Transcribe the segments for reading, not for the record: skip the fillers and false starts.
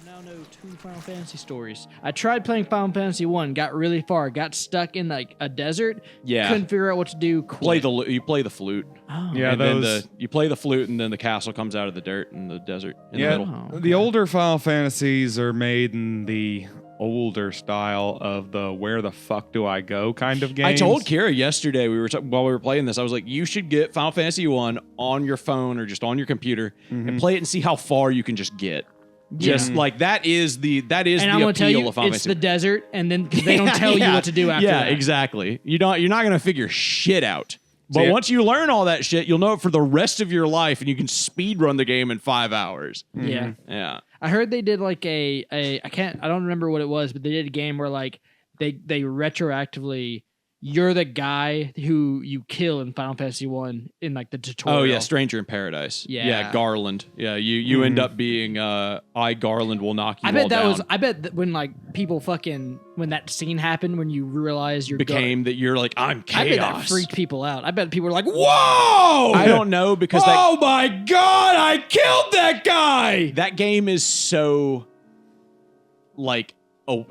now know 2 Final Fantasy stories. I tried playing Final Fantasy 1, got really far, got stuck in like a desert. Yeah. Couldn't figure out what to do. You play the flute. Oh. Yeah, and those. then you play the flute, and then the castle comes out of the dirt in the desert in the Yeah, middle. Oh, the older Final Fantasies are made in the older style of the "where the fuck do I go" kind of games. I told Kira yesterday while we were playing this, I was like, you should get Final Fantasy 1 on your phone or just on your computer and play it and see how far you can just get. Just like that is the And I'm appeal gonna tell you, of Final it's Fantasy. the desert, and then they don't tell you what to do after Yeah, that. exactly. You're not gonna figure shit out. But See, once you learn all that shit, you'll know it for the rest of your life, and you can speed run the game in 5 hours. Yeah. Yeah. I heard they did like I don't remember what it was, but they did a game where like they retroactively you're the guy who you kill in Final Fantasy 1 in like the tutorial. Oh yeah, Stranger in Paradise. Yeah. Garland. Yeah, you end up being I Garland will knock you I bet all that down. was I bet that when like people when that scene happened when you realize you're Became that you're like I'm chaos. I bet that freaked people out. I bet people were like, "Whoa!" I don't know because Oh my god! I killed that guy. that game is so like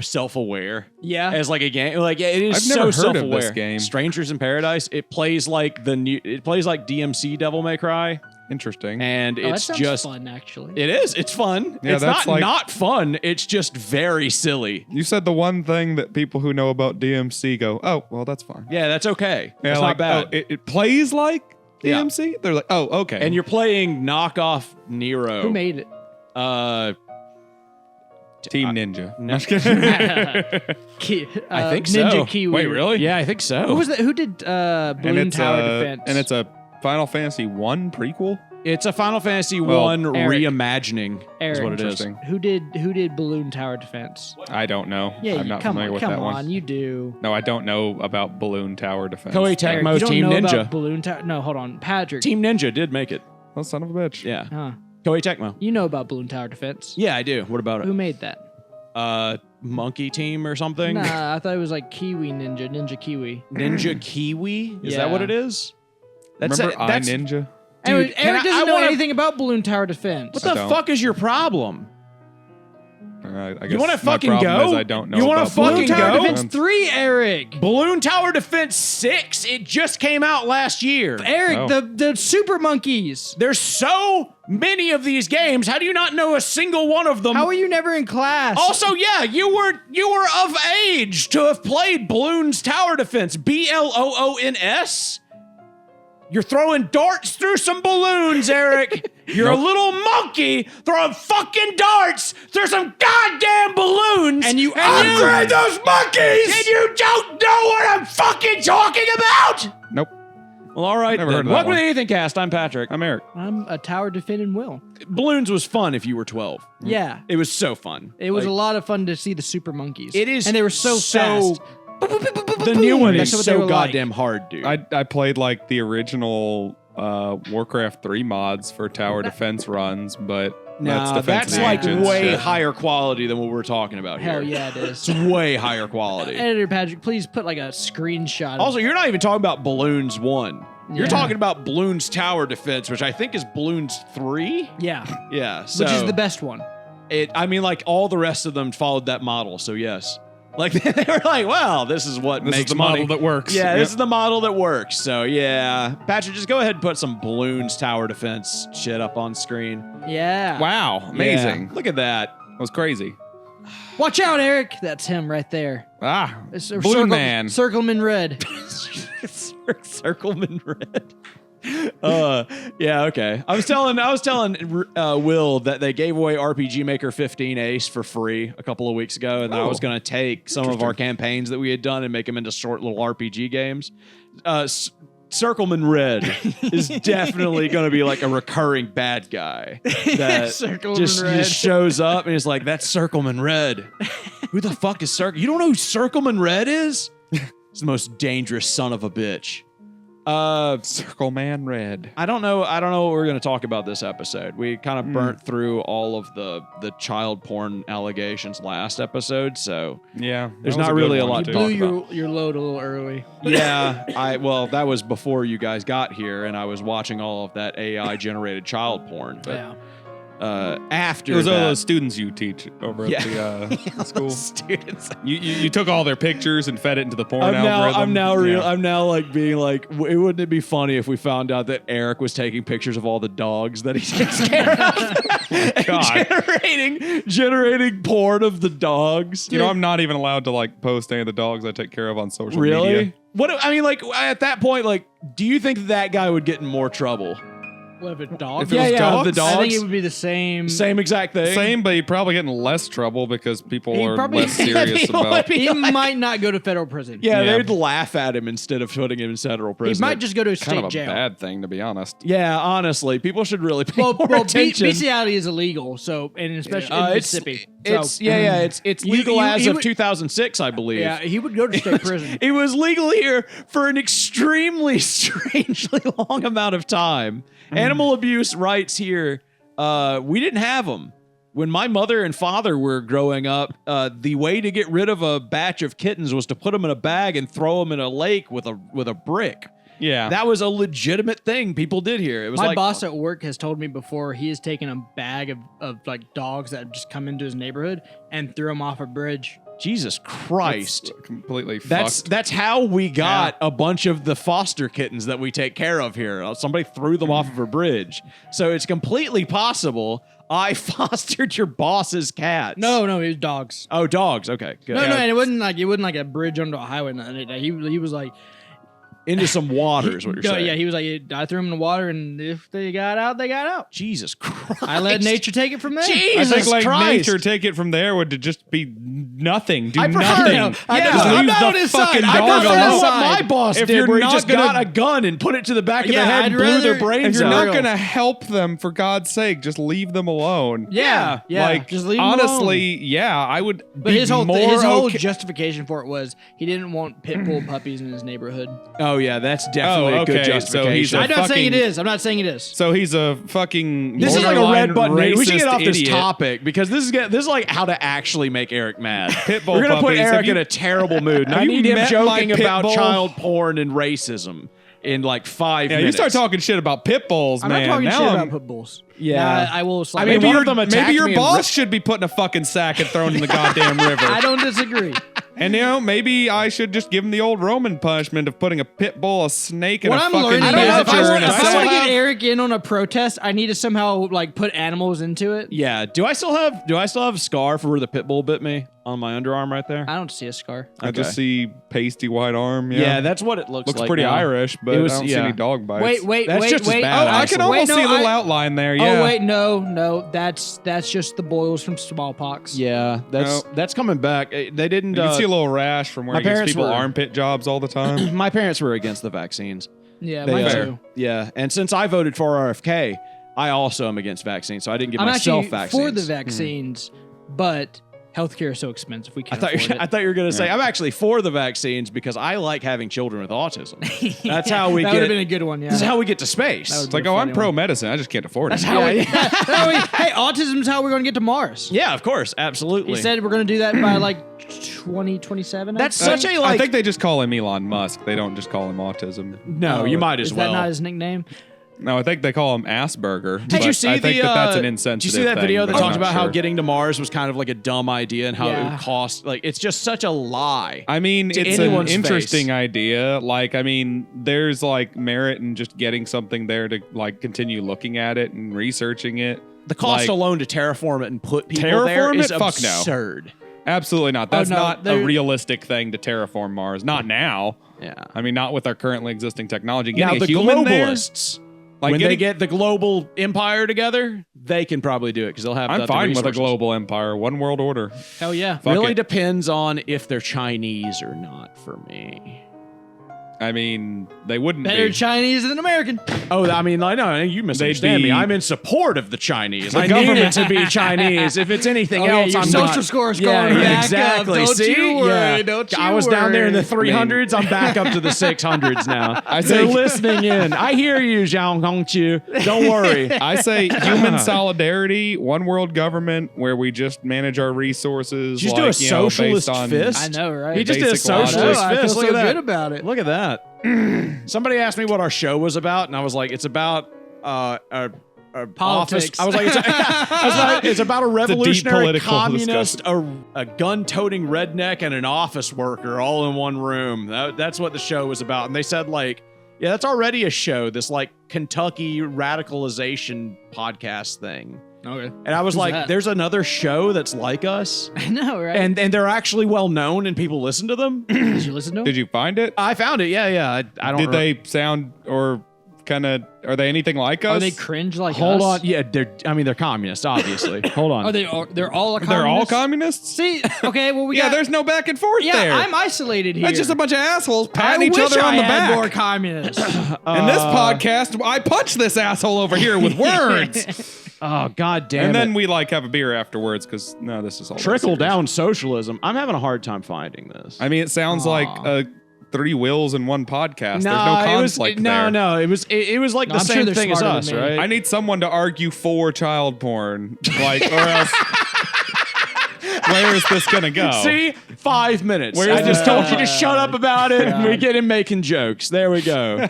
self-aware. Yeah. As like a game, like it is I've so never heard of self-aware. this game. Strangers in Paradise. It plays like DMC Devil May Cry, Interesting. and Oh, that it's sounds just fun actually. it is. It's fun. Yeah, it's that's not fun. It's just very silly. You said the one thing that people who know about DMC go, "Oh, well, that's fine." Yeah, that's okay. Yeah, It's like, not bad. oh, it plays like Yeah. DMC. They're like, "Oh, okay." And you're playing knockoff Nero. Who made it? Team Ninja. No. I'm just kidding. I think so. Ninja Kiwi. Wait, really? Yeah, I think so. Who was that? Who did Balloon Tower Defense? And it's a Final Fantasy 1 prequel. It's a Final Fantasy Well, 1 Eric. reimagining. Is Eric. what it is. Interesting. Who did Balloon Tower Defense? I don't know. Yeah, I'm not come familiar on, with come that on, one. you do. No, I don't know about Balloon Tower Defense. Koei Eric, Tecmo you don't Team know Ninja. about Balloon Tower? No, hold on, Patrick. Team Ninja did make it. Oh, son of a bitch. Yeah. Huh. Koei Tecmo. You know about Balloon Tower Defense? Yeah, I do. What about Who it? made that? Monkey Team or something? Nah, I thought it was like Kiwi Ninja Kiwi. Ninja Kiwi? Is that Yeah. what it is? Remember Ninja? Dude, Anyway, can Eric I doesn't know wanna- anything about Balloon Tower Defense. What I the don't. fuck is your problem? I guess You want to my fucking problem go? Is I don't know. You wanna about fucking Balloon go? Tower Defense Defense. 3, Eric. Balloon Tower Defense 6, it just came out last year. Eric, Oh. the Super Monkeys. There's so many of these games. How do you not know a single one of them? How are you never in class? Also, yeah, you were of age to have played Bloons Tower Defense. Bloons. You're throwing darts through some balloons, Eric. You're a little monkey throwing fucking darts through some goddamn balloons. And you- upgrade those monkeys. And you don't know what I'm fucking talking about. Nope. Well, all right. Never then. heard of that Welcome one. to AnythingCast. I'm Patrick. I'm Eric. I'm a tower defending Will. Balloons was fun if you were 12. Yeah. It was so fun. It was Like, a lot of fun to see the Super Monkeys. It is And they were so fast. The new one That's is what they so were like. goddamn hard, dude. I played like the original Warcraft 3 mods for tower defense runs, but Nah, that's that's defense like agents way shit. higher quality than what we're talking about Hell here. yeah, it is. It's way higher quality. Editor Patrick, please put like a screenshot. Also, you're not even talking about Balloons 1. You're Yeah. talking about Bloons Tower Defense, which I think is Bloons 3. Yeah, Yeah, so which is the best one. I mean, like all the rest of them followed that model. So yes, like they were like, well, this is what This makes is the money. model that works. Yeah, Yep. this is the model that works. So yeah, Patrick, just go ahead and put some Bloons Tower Defense shit up on screen. Yeah. Wow, amazing. Yeah, look at that. That was crazy. Watch out, Eric. That's him right there. Ah, It's Balloon Man. Circleman red. Circleman red. Yeah, okay. I was telling Will that they gave away RPG Maker 15 Ace for free a couple of weeks ago, and that I was going to take some of our campaigns that we had done and make them into short little RPG games. Circleman Red is definitely going to be like a recurring bad guy that Circleman just Red. shows up and is like, that's Circleman Red. Who the fuck is You don't know who Circleman Red is? He's the most dangerous son of a bitch. Circle Man Red. I don't know what we're going to talk about this episode. We kind of burnt through all of the child porn allegations last episode, so Yeah, There's that was not good really a one lot to to Blew talk about. your load a little early. yeah, well, that was before you guys got here, and I was watching all of that AI generated child porn. But Yeah. after It was all that- those students you teach over at the school. students. You took all their pictures and fed it into the porn I'm algorithm. now like being like, wouldn't it be funny if we found out that Eric was taking pictures of all the dogs that he takes care of, and generating porn of the dogs? You know, I'm not even allowed to like post any of the dogs I take care of on social Really? media. What I mean, like at that point, like, do you think that guy would get in more trouble? What if a dog? If it was dogs? the dogs. I think it would be the same. Same exact thing. Same, but he'd probably get in less trouble because people He'd are probably- less serious people about. would be- He might not go to federal prison. Yeah, Yeah. they'd laugh at him instead of putting him in federal He prison. might just go to a Kind state of a jail. bad thing, to be honest. Yeah, honestly, people should really pay more Well, attention. bestiality is illegal, so and especially in It's Mississippi. it's You- legal you- as he of would- 2006, I believe. Yeah, he would go to state prison. It was legal here for an extremely strangely long amount of time. Animal abuse rights here, we didn't have them. When my mother and father were growing up, the way to get rid of a batch of kittens was to put them in a bag and throw them in a lake with a brick. Yeah. That was a legitimate thing people did here. It was My like boss at work has told me before he has taken a bag of like dogs that have just come into his neighborhood and threw them off a bridge. Jesus Christ. That's completely That's fucked. how we got a bunch of the foster kittens that we take care of here. Somebody threw them off of a bridge. So it's completely possible I fostered your boss's cats. No, it was dogs. Oh, dogs. Okay, good. No, and it wasn't like a bridge under a highway. Nothing. He was like, Into some water is what you're no, saying. yeah, he was like, I threw them in the water, and if they got out, they got out. Jesus Christ. I let nature take it from there. I Jesus think like Christ. nature take it from there would to just be nothing. Do I prefer- nothing. Yeah, Just I'm leave not the on his fucking side. I dog prefer alone. what my boss If did, you're where he not just gonna- got a gun and put it to the back of Yeah, their head I'd and blew their rather- brains If you're out. not gonna help them, for God's sake, just leave them alone. Yeah. Like just leave him honestly, alone. yeah, I would. But be his whole more whole okay- justification for it was he didn't want pit bull puppies in his neighborhood. Oh, yeah, that's definitely a good okay, so justification. he's a I'm not saying it fucking- is. I'm not saying it is. So he's a fucking. This is like a borderline red button. We should get racist off this idiot. topic because this is like how to actually make Eric mad. Pit bull We're gonna put puppies. Have Eric you- in a terrible mood. And Have I you need him met joking my pit about bull? child porn and racism in like 5 Yeah, minutes. you start talking shit about pit bulls, I'm man. not talking now shit I'm- about pit bulls. Yeah. Now, I will. I mean, Maybe one your, of them attacked maybe your me and boss ripped- should be put in a fucking sack and thrown in the goddamn river. I don't disagree. And maybe I should just give him the old Roman punishment of putting a pit bull, a snake, and What a I'm fucking learning is know if if I I want- want if I to have- get Eric in on a protest, I need to somehow like put animals into it. Yeah. Do I still have a scar for where the pit bull bit me on my underarm right there? I don't see a scar. I just see pasty white arm. Yeah, that's what it looks looks like. pretty now. Irish, but It was- I don't yeah. see any dog bites. Wait, That's just as wait. bad, Oh, I can honestly. almost see a little outline there. Yeah. Oh wait, no, that's just the boils from smallpox. Yeah, that's coming back. They didn't. You can see a little rash from where my he gives parents people were- armpit jobs all the time. My parents were against the vaccines. Yeah, They, mine uh, too. Yeah, and since I voted for RFK, I also am against vaccines, so I didn't give I'm myself actually vaccines. for the vaccines, but healthcare is so expensive. We I can't thought afford I it. thought you were going to say I'm actually for the vaccines because I like having children with autism. That's how we that get. would have been a good one. Yeah. This is how we get to space. That was- It's like, oh, I'm pro medicine. I just can't afford it. That's how we. Hey, autism's how we're going to get to Mars. Yeah, of course, absolutely. He said we're going to do that by like 2027. That's I think. such a I like. think they just call him Elon Musk. They don't just call him autism. no, you might as is well. Is that not his nickname? No, I think they call him Asperger. Did you but see I think the? that's an Did insensitive you see that thing, video that but I'm talks not about how sure. getting to Mars was kind of like a dumb idea and how it Yeah. would cost? Like, it's just such a lie. I mean, to it's an anyone's interesting face. idea. Like, I mean, there's like merit in just getting something there to like continue looking at it and researching it. The cost Like, alone to terraform it and put people Terraform there is it? Fuck no. absurd. Absolutely not. That's no, not a there- realistic thing to terraform Mars. Not now. Yeah. I mean, not with our currently existing technology. Now Getting the a human there, globalists, like when they getting- get the global empire together, they can probably do it because they'll have. I'm the fine with a resources. global empire, one world order. Hell yeah. Fuck Really it. depends on if they're Chinese or not for me. I mean, they wouldn't Better be. Chinese than American. Oh, I mean, I know you misunderstand be- me. I'm in support of the Chinese. The I need government- it to be Chinese. If it's anything Okay, else, your I'm social not. score is yeah, going back up. exactly. Don't See, you worry, yeah. don't I you was down there in the worry. 300s. I'm back up to the 600s now. They're think- listening in. I hear you, Zhang Hongqiu. Don't worry. I say human solidarity, one world government where we just manage our resources. Just like, do a you know, socialist based on, fist. I know, right? He just did a Basic logic. socialist I feel fist. Look so at that. good about it. Look at that. Somebody asked me what our show was about, and I was like, it's about Politics. office. I was like, it's about a revolutionary political communist, a gun-toting redneck, and an office worker all in one room. That's what the show was about. And they said like, yeah, that's already a show. This like Kentucky radicalization podcast thing. Okay. And I was Who's like, that? there's another show that's like us. I know, right? And they're actually well known and people listen to them. Did you listen to him? Did you find it? I found it. Yeah. I don't. Did they sound or kind of? Are they anything like us? Are they cringe like Hold us? on. Yeah, they're communists, obviously. Hold on. Are they? They're all communists? They're all communists. See, okay, well we Yeah, got. there's no back and forth Yeah, there. I'm isolated here. That's just a bunch of assholes I patting each wish other on I the had back. more communists. In this podcast, I punch this asshole over here with words. Oh, god damn And it. then we like have a beer afterwards because no, this is all Trickle serious. down socialism. I'm having a hard time finding this. I mean, it sounds like three wheels in one podcast. There's no conflict there. No, it was like No, the I'm sure same they're thing as smarter us, than me. right? I need someone to argue for child porn, like, or else. Where is this gonna go? See, 5 minutes. Where's I just this told going? you to shut up about it, and we get him making jokes. There we go.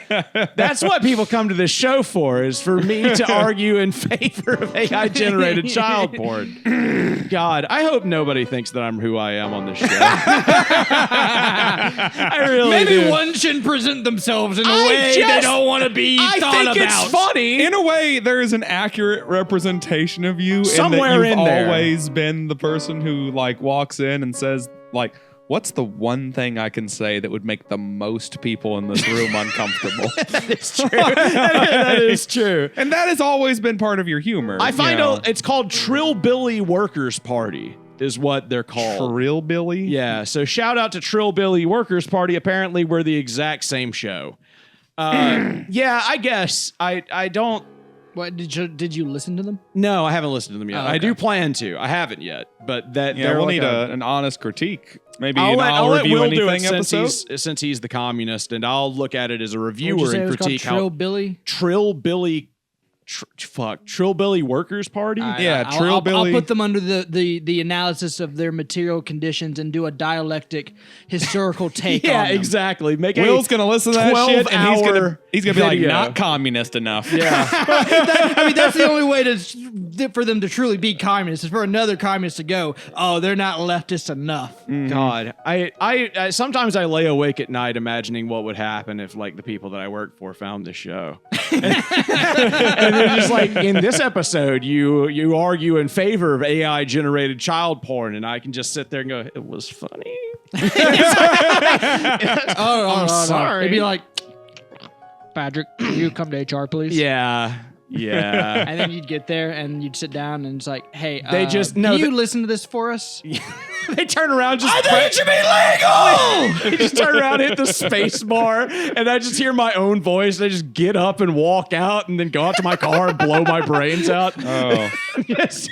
That's what people come to this show for, is for me to argue in favor of AI-generated child porn. God, I hope nobody thinks that I'm who I am on this show. I really Maybe do. one should present themselves in a I way they just- don't want to be I thought think about. it's funny. In a way, there is an accurate representation of you. Somewhere in in that there. you've always been the person who like walks in and says like, "What's the one thing I can say that would make the most people in this room uncomfortable?" It's true. that is true. And that has always been part of your humor. I find you know. out it's called Trillbilly Workers Party is what they're called. Trillbilly. Yeah, so shout out to Trillbilly Workers Party. Apparently, we're the exact same show. Yeah, I guess I don't. What did you listen to them? No, I haven't listened to them yet. Oh, okay. I do plan to. I haven't yet, but that Yeah, they're we'll like need an honest critique. Maybe I'll an let, I'll I'll let review Will do anything it episode. since he's the communist, and I'll look at it as a What'd reviewer you say and it was called? critique how Trillbilly? Trillbilly Workers Party. Yeah, I'll Trillbilly. put them under the analysis of their material conditions and do a dialectic historical take Yeah, on them. exactly. Make Will's gonna listen to that shit, and he's 12-hour gonna be like, video. not communist enough. Yeah. I mean, that's the only way for them to truly be communists is for another communist to go, oh, they're not leftist enough. God, I sometimes I lay awake at night imagining what would happen if like the people that I work for found this show, and they're just like, in this episode, you argue in favor of AI generated child porn, and I can just sit there and go, it was funny. I'm sorry. They'd be like, Patrick, will you come to HR, please? Yeah. And then you'd get there and you'd sit down and it's like, hey, They just- no, can you they- listen to this for us? They turn around, just it should be legal. They just turn around, hit the space bar, and I just hear my own voice. And I just get up and walk out, and then go out to my car and blow my brains out. Oh, Yes.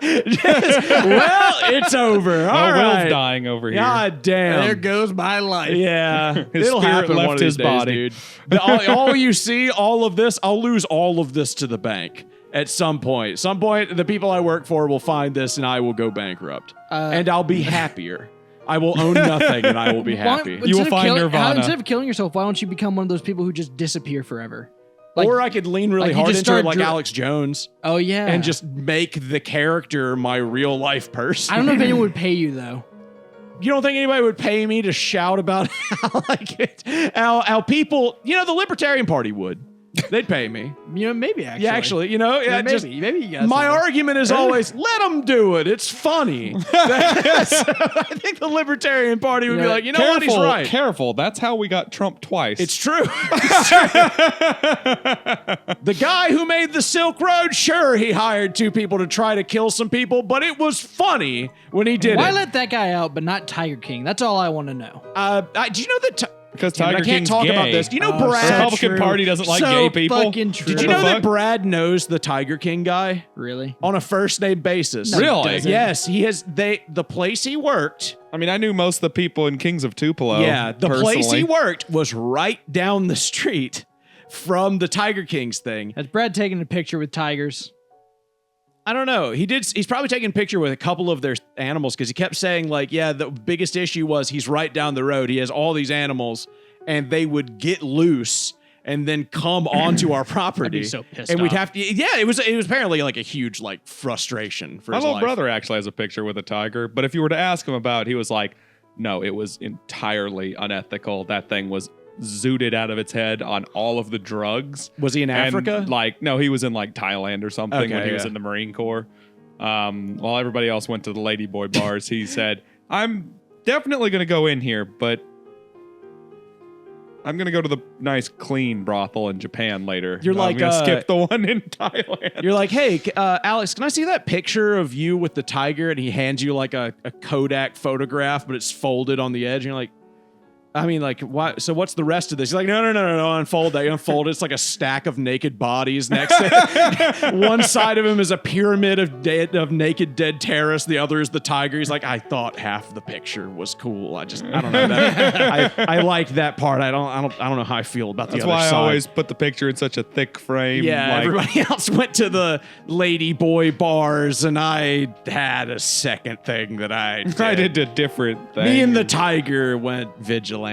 Well, it's over. All Will's right. dying over here. God damn. There goes my life. Yeah, His it'll spirit happen left one of his these days, body. dude. All you see, all of this, I'll lose all of this to the bank at some point. Some point, the people I work for will find this, and I will go bankrupt, and I'll be happier. I will own nothing, and I will be happy. You will find Nirvana. Instead of killing yourself, why don't you become one of those people who just disappear forever? Or I could lean really like you hard just into it, start like dri- Alex Jones, Oh yeah, and just make the character my real life person. I don't know if anyone would pay you though. You don't think anybody would pay me to shout about how people, the Libertarian Party would. They'd pay me. You know, maybe actually. Yeah, actually, maybe, just maybe you got my something. argument is always let them do it. It's funny. So I think the Libertarian Party would be like, what, he's right. Careful. That's how we got Trump twice. It's true. The guy who made the Silk Road, sure, he hired two people to try to kill some people, but it was funny when he did Why it. let that guy out, but not Tiger King? That's all I want to know. Do you know that? because Damn it, Tiger I can't King's talk gay. about this. Do you know Oh, Brad? The Republican true. Party doesn't like So gay people. fucking true. Did you What know the that fuck? Brad knows the Tiger King guy Really? on a first name basis? No, he Really? doesn't. Yes, he has. The place he worked. I mean, I knew most of the people in Kings of Tupelo. Yeah, the place he personally. worked was right down the street from the Tiger King's thing. Has Brad taken a picture with tigers? I don't know. He's probably taking a picture with a couple of their animals because he kept saying like, yeah, the biggest issue was he's right down the road. He has all these animals and they would get loose and then come onto our property. I'd be so pissed and we'd off. have to. Yeah, it was apparently like a huge like frustration for My his little life. brother actually has a picture with a tiger, but if you were to ask him about it, he was like, no, it was entirely unethical. That thing was zooted out of its head on all of the drugs. Was he in And, Africa? like, no, he was in like Thailand or something Okay, when he was yeah. in the Marine Corps. While everybody else went to the ladyboy bars, he said, I'm definitely going to go in here, but I'm going to go to the nice, clean brothel in Japan later. You're like, I'm going to skip the one in Thailand. You're like, hey, Alex, can I see that picture of you with the tiger? And he hands you like a Kodak photograph, but it's folded on the edge. And you're like, I mean, like, why? So what's the rest of this? He's like, no, unfold that. You unfold it. It's like a stack of naked bodies next to it. One side of him is a pyramid of naked dead terrorists. The other is the tiger. He's like, I thought half the picture was cool. I don't know. I like that part. I don't know how I feel about the That's other why side. I always put the picture in such a thick frame. Yeah, like, everybody else went to the lady boy bars, and I had a second thing that I did. I did a different thing. Me and the tiger went vigilante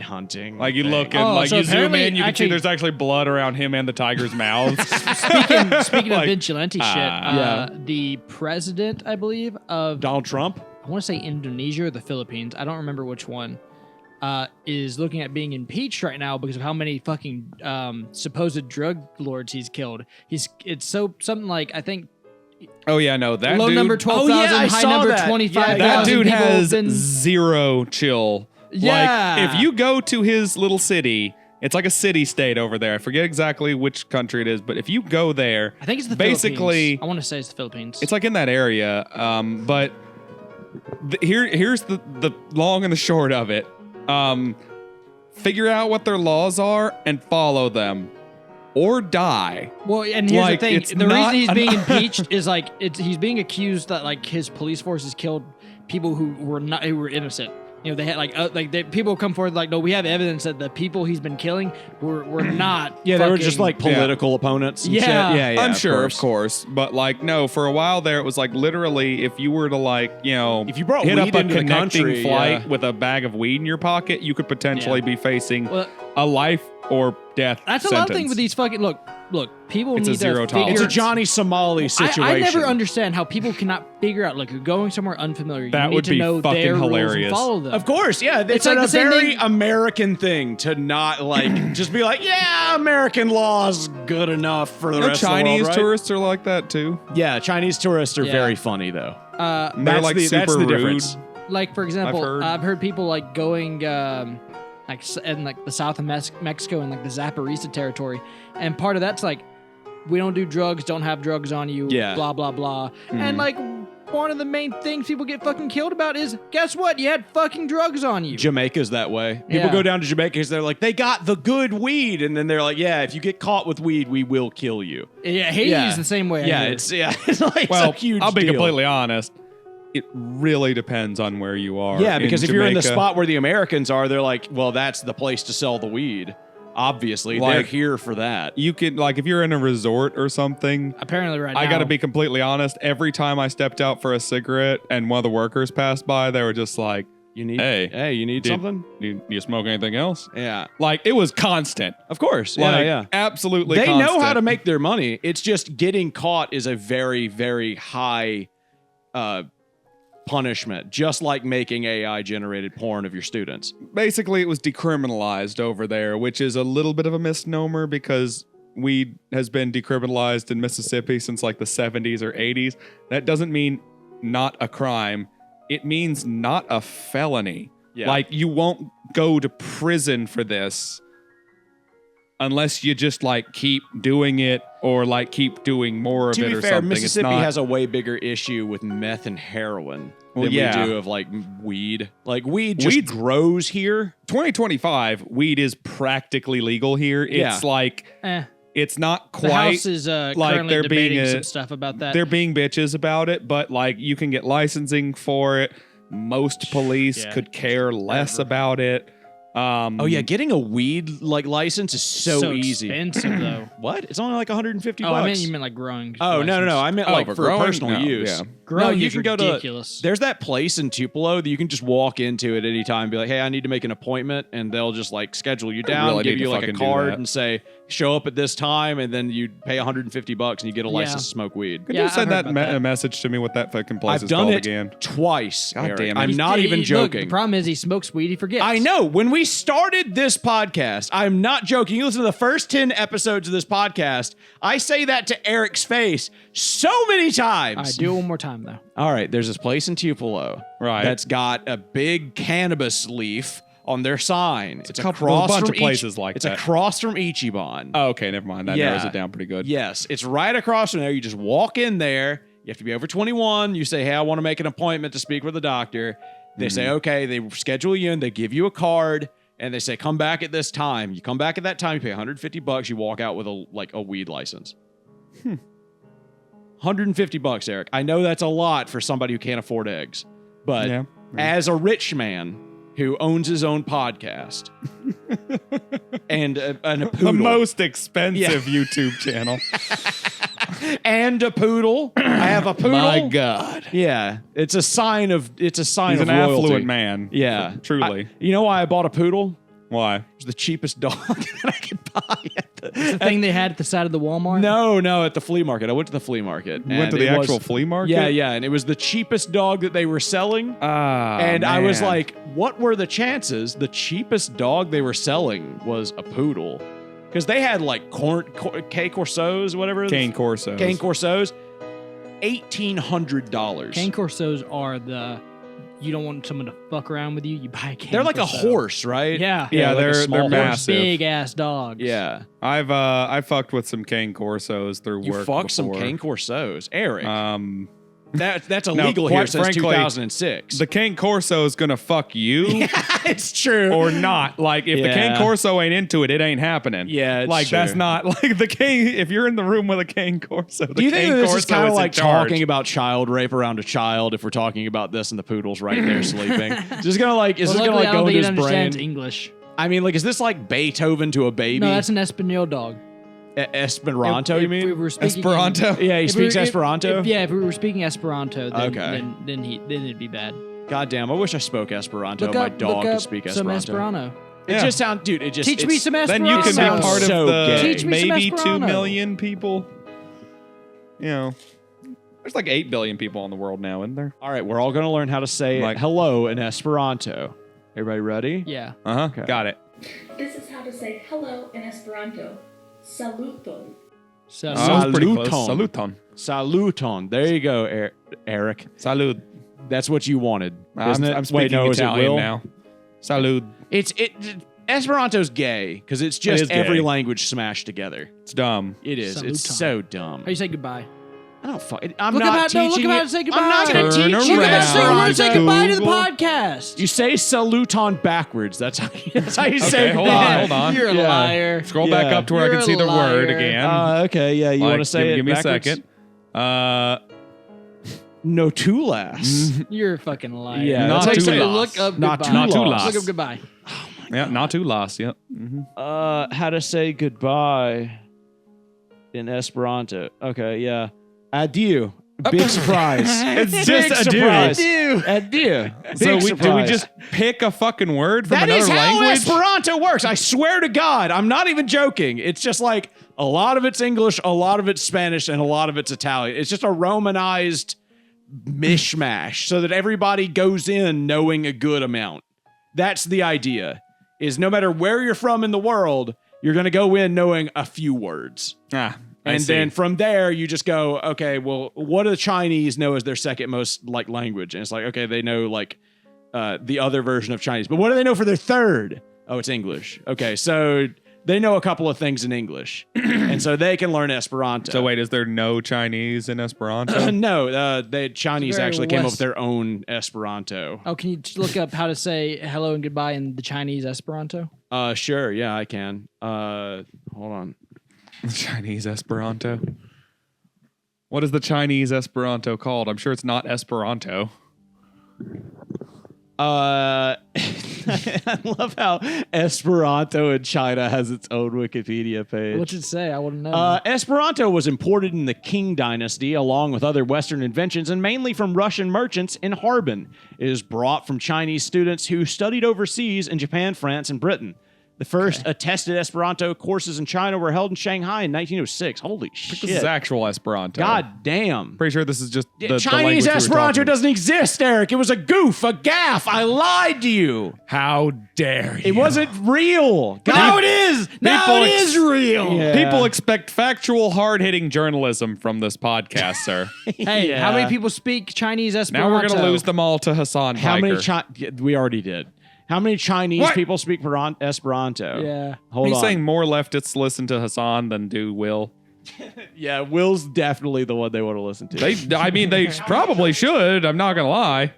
hunting. Like you thing. look and like so you zoom apparently in, you can see actually- there's actually blood around him and the tiger's mouths. Speaking of Like, vigilante shit, yeah. the president, I believe, of Donald Trump. I want to say Indonesia or the Philippines. I don't remember which one. Is looking at being impeached right now because of how many fucking supposed drug lords he's killed. It's something like I think Oh yeah, no, that low dude, number 12,000, Oh, yeah, I high saw number that. 25,000. Yeah, that dude people has have been- zero chill. Yeah. Like if you go to his little city, it's like a city state over there. I forget exactly which country it is, but if you go there, I think it's the basically Philippines. I want to say it's the Philippines. it's like in that area. But here's the long and the short of it. Figure out what their laws are and follow them, or die. Well, and here's Like, the thing: it's the not reason he's being an- impeached is like he's being accused that like his police forces killed people who were innocent. You know, they had people come forward like, no, we have evidence that the people he's been killing were not. Yeah, they were just fucking- like political opponents. And Yeah. shit. Yeah, I'm sure, of course, but like no, for a while there, it was like literally, if you were to like, If you brought hit weed up a into the connecting country, flight yeah. with a bag of weed in your pocket, you could potentially Yeah. be facing Well, a life or death. that's sentence. another thing with these fucking look. People It's a need zero to tolerance. figure. It's a Johnny Somali situation. I never understand how people cannot figure out. Look, you're going somewhere unfamiliar. That you need would to be know fucking their rules and hilarious. follow them. Of course, yeah. It's like a the same very thing- American thing to not like just be like, yeah, American law's good enough for the No, rest Chinese of the world, right? tourists are like that too. Yeah, Chinese tourists are Yeah. very funny though. They're That's like the- that's super the rude. difference. Like for example, heard. I've heard people like going like in like the south of Mexico and like the Zaporizhia territory, and part of that's like we don't do drugs, don't have drugs on you, Yeah. blah blah blah, Mm-hmm. and like one of the main things people get fucking killed about is guess what? You had fucking drugs on you. Jamaica's that way. People Yeah. go down to Jamaica because they're like, they got the good weed, and then they're like, yeah, if you get caught with weed, we will kill you. Yeah, Haiti's Yeah. the same way. I Yeah, hear. it's like Well, it's a huge I'll be deal. completely honest. It really depends on where you are. Yeah, because if you're in the Jamaica. spot where the Americans are, they're like, well, that's the place to sell the weed. Obviously, they're Like- here for that. you could like if you're in a resort or something. apparently right now. I got to be completely honest. Every time I stepped out for a cigarette and one of the workers passed by, they were just like, You need, Hey, you need did- something? you smoke anything else? Yeah, Like it was constant. of course. Like yeah. absolutely. They constant. know how to make their money. It's just getting caught is a very, very high punishment, just like making AI generated porn of your students. Basically, it was decriminalized over there, which is a little bit of a misnomer because weed has been decriminalized in Mississippi since like the 70s or 80s. That doesn't mean not a crime. It means not a felony. Yeah. Like you won't go to prison for this unless you just like keep doing it or like keep doing more of To it be or fair, something. Mississippi it's not, has a way bigger issue with meth and heroin Well, than yeah. we do of like weed. Like weed just Weed's- grows here. 2025, weed is practically legal here. Yeah. It's like it's not The quite House is like currently they're being debating a- some stuff about that. they're being bitches about it, but like you can get licensing for it. Most police Yeah. could care less about it. Oh yeah, getting a weed license is so easy. Expensive though. What? It's only like 150 Oh, bucks. you meant like growing. Oh no! I meant like for for growing? personal No, use. yeah. Growing you is can go ridiculous. to. There's that place in Tupelo that you can just walk into at any time, and be like, "Hey, I need to make an appointment," and they'll just like schedule you down, really give need you to like a fucking do card, that. and say, "Show up at this time," and then you pay 150 bucks and you get a Yeah. license to smoke weed. Could Yeah, you I've send heard that, about that. message to me what that fucking place I've is done called it again? twice. God Eric. damn it. I'm not even Look, joking. the problem is he smokes weed, he forgets. I know. When we started this podcast, I'm not joking. You listen to the first 10 episodes of this podcast, I say that to Eric's face so many times. All right, do it one more time though. All right, there's this place in Tupelo Right. that's got a big cannabis leaf on their sign. It's a across bunch from of places like it's that. across from Ichiban. Oh, okay, never mind. That Yeah. narrows it down pretty good. Yes, it's right across from there. You just walk in there. You have to be over 21. You say, "Hey, I want to make an appointment to speak with a doctor." They say, "Okay." They schedule you in. They give you a card, and they say, "Come back at this time." You come back at that time. You pay 150 bucks. You walk out with a weed license. 150 bucks, Eric. I know that's a lot for somebody who can't afford eggs, but Yeah. as a rich man who owns his own podcast and a The poodle, most expensive Yeah. YouTube channel. and a poodle, I have a poodle. My God. Yeah, it's a sign of He's of an royalty. affluent man. Yeah, Truly. You know why I bought a poodle? Why? It's the cheapest dog that I could buy. The thing they had at the side of the Walmart. No, at the flea market. I went to the flea market. You went to and the it was- actual flea market? Yeah, and it was the cheapest dog that they were selling. Ah, And I was man. like, what were the chances? The cheapest dog they were selling was a poodle. Because they had like K Corsos, whatever. Cane Corsos. Cane Corsos. $1,800. Cane Corsos are you don't want someone to fuck around with you. You buy a cane. They're like a Corso. horse, right? Yeah. Yeah, like a they're small horse. massive. Big ass dogs. Yeah. I fucked with some Cane Corsos through You work fucked some before. Cane Corsos. Eric. No, That's illegal here quite since frankly, 2006. The Cane Corso is gonna fuck you it's true. or not. Like if the Cane Yeah. Corso ain't into it, it ain't happening. Yeah, it's like that's true. not like the Cane. If you're in the room with a Cane Corso, the Do you think Cane that this Corso is kind of in like charge. talking about child rape around a child if we're talking about this and the poodle's right there sleeping? Just gonna like, is Well, this gonna luckily, like I go don't into think his it understands brain? English. I mean, like, is this like Beethoven to a baby? No, that's an Espanol dog. Esperanto, If you mean? we were speaking Esperanto? Yeah, he if speaks we- if- Esperanto. if we were speaking Esperanto, then, Okay. then it'd be bad. God damn, I wish I spoke Esperanto. Look My up, dog look could up speak some Esperanto. Esperanto. It Yeah. just sounds, dude. It just Teach me it's- some Esperanto. Then you can be Sounds part of so the gay. Teach me some maybe 2 Esperanto. million people. You know, there's like 8 billion people in the world now, isn't there? All right, we're all gonna learn how to say Like- hello in Esperanto. Everybody ready? Yeah. Uh huh. Okay. Got it. This is how to say hello in Esperanto. Saluton. So Oh, that was pretty close. Saluton. Saluton. Saluton. There you go, Eric. Salud. That's what you wanted, isn't it? I'm speaking Wait, no, is it Italian Will? now. Salud. It's Esperanto's gay because it's just is gay. every language smashed together. It's dumb. It is. It's Saluton. so dumb. how you say goodbye? I don't fuck. I'm Look not about- no, teaching look you. about to say goodbye. I'm not going to Turn teach around. you. Look Round. about saying we're gonna say goodbye to the Google. podcast. You say saluton backwards. That's how you say hold goodbye. on, hold on. You're a Yeah. liar. Scroll back Yeah. up to where I You're can see a the word liar. again. Okay, yeah. You Like, want to say give it me backwards? a second. Notulas. You're a fucking liar. Yeah, that's how you say it. Look up Not goodbye. too lost. Look up goodbye. Yeah, not too lost. Yep. How to say goodbye in Esperanto. Okay, yeah. Adieu. Big surprise. It's Big just adieu. surprise. Adieu. So Big do we surprise. just pick a fucking word from That another is how language? Esperanto works. I swear to God. I'm not even joking. It's just like a lot of it's English, a lot of it's Spanish, and a lot of it's Italian. It's just a Romanized mishmash so that everybody goes in knowing a good amount. That's the idea. Is no matter where you're from in the world, you're going to go in knowing a few words. I And see. then from there, you just go, okay, well, what do the Chinese know as their second most like language? And it's like, okay, they know like the other version of Chinese. But what do they know for their third? Oh, it's English. Okay, so they know a couple of things in English. And so they can learn Esperanto. So wait, is there no Chinese in Esperanto? No, the Chinese very actually came up with West- their own Esperanto. Oh, can you just look up how to say hello and goodbye in the Chinese Esperanto? Sure, yeah, I can. Hold on. Chinese Esperanto. What is the Chinese Esperanto called? I'm sure it's not Esperanto. I love how Esperanto in China has its own Wikipedia page. What's it say? I wouldn't know. Esperanto was imported in the Qing dynasty along with other Western inventions and mainly from Russian merchants in Harbin. It is brought from Chinese students who studied overseas in Japan, France, and Britain. The first attested Esperanto courses in China were held in Shanghai in 1906. Holy shit. This is actual Esperanto. God damn. Pretty sure this is just the Chinese language we were Esperanto talking. doesn't exist, Eric. It was a goof, a gaff. I lied to you. How dare you? It wasn't real. God. now it is. Now People it is real. Yeah. People expect factual, hard-hitting journalism from this podcast, sir. Hey, Yeah. how many people speak Chinese Esperanto? Now we're going to lose them all to Hassan How many Piker. we already did. How many Chinese What? people speak Esperanto? Yeah. Hold Are you on. saying more leftists listen to Hassan than do Will? Yeah, Will's definitely the one they want to listen to. They probably should. I'm not going to lie.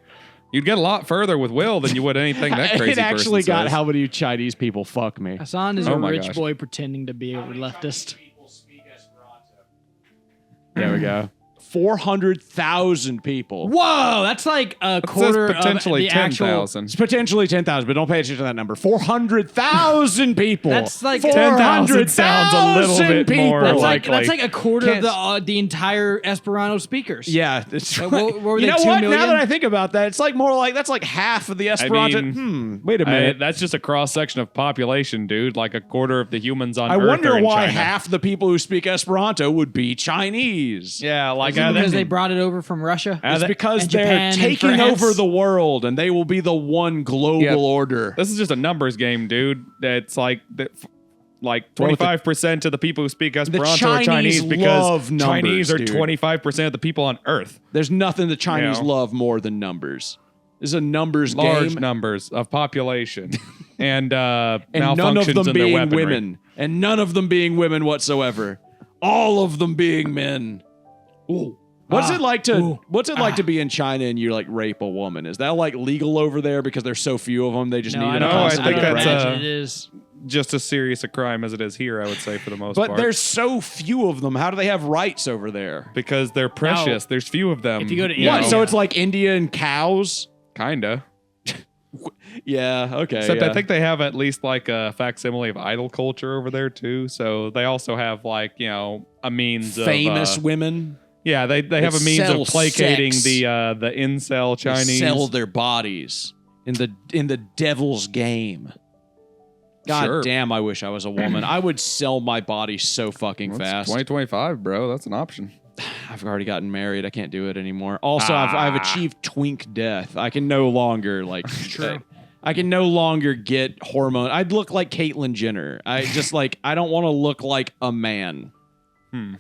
You'd get a lot further with Will than you would anything that crazy it actually person got says. how many Chinese people fuck me. Hassan is Oh a my rich gosh. boy pretending to be a leftist. There we go. 400,000 people. Whoa, that's like a quarter of potentially the actual. 10,000. It's potentially 10,000, but don't pay attention to that number. 400,000 people. That's like 10,000 sounds a little bit more That's likely. like a quarter Can't- of the entire Esperanto speakers. Yeah, it's what were you they, know 2 what? million? Now that I think about that, it's like more like that's like half of the Esperanto. Wait a minute. That's just a cross-section of population, dude. Like a quarter of the humans on I Earth are wonder in why China. half the people who speak Esperanto would be Chinese. Yeah, like Is it because they brought it over from Russia? It's because and they're Japan and taking France? over the world, and they will be the one global Yeah. order. This is just a numbers game, dude. It's like Well, 25% of the people who speak Esperanto are Chinese Chinese love because numbers, Chinese are dude. 25% of the people on Earth. There's nothing the Chinese Yeah. love more than numbers. This is a numbers Large game, numbers of population and and malfunctions none of them in their being weaponry. women, and none of them being women whatsoever. All of them being men. Ooh. What's it like to Ooh. What's it like to be in China and you like rape a woman? Is that like legal over there because there's so few of them? They just No, need I a don't, I constant think I don't that's, imagine uh, it is. Just as serious a crime as it is here, I would say, for the most But part. there's so few of them. How do they have rights over there? Because they're precious. There's few of them. if you go to know. What? India- So it's like India and cows? Kinda. Yeah. Okay. Except yeah. I think they have at least like a facsimile of idol culture over there too. So they also have like, a means famous of women yeah, they have a means sell of placating sex. the incel Chinese. sell their bodies in the devil's game. God Sure. damn! I wish I was a woman. I would sell my body so fucking Well, it's fast. 2025, bro. That's an option. I've already gotten married. I can't do it anymore. Also, I've achieved twink death. I can no longer like. True. I can no longer get hormone. I'd look like Caitlyn Jenner. I just like. I don't want to look like a man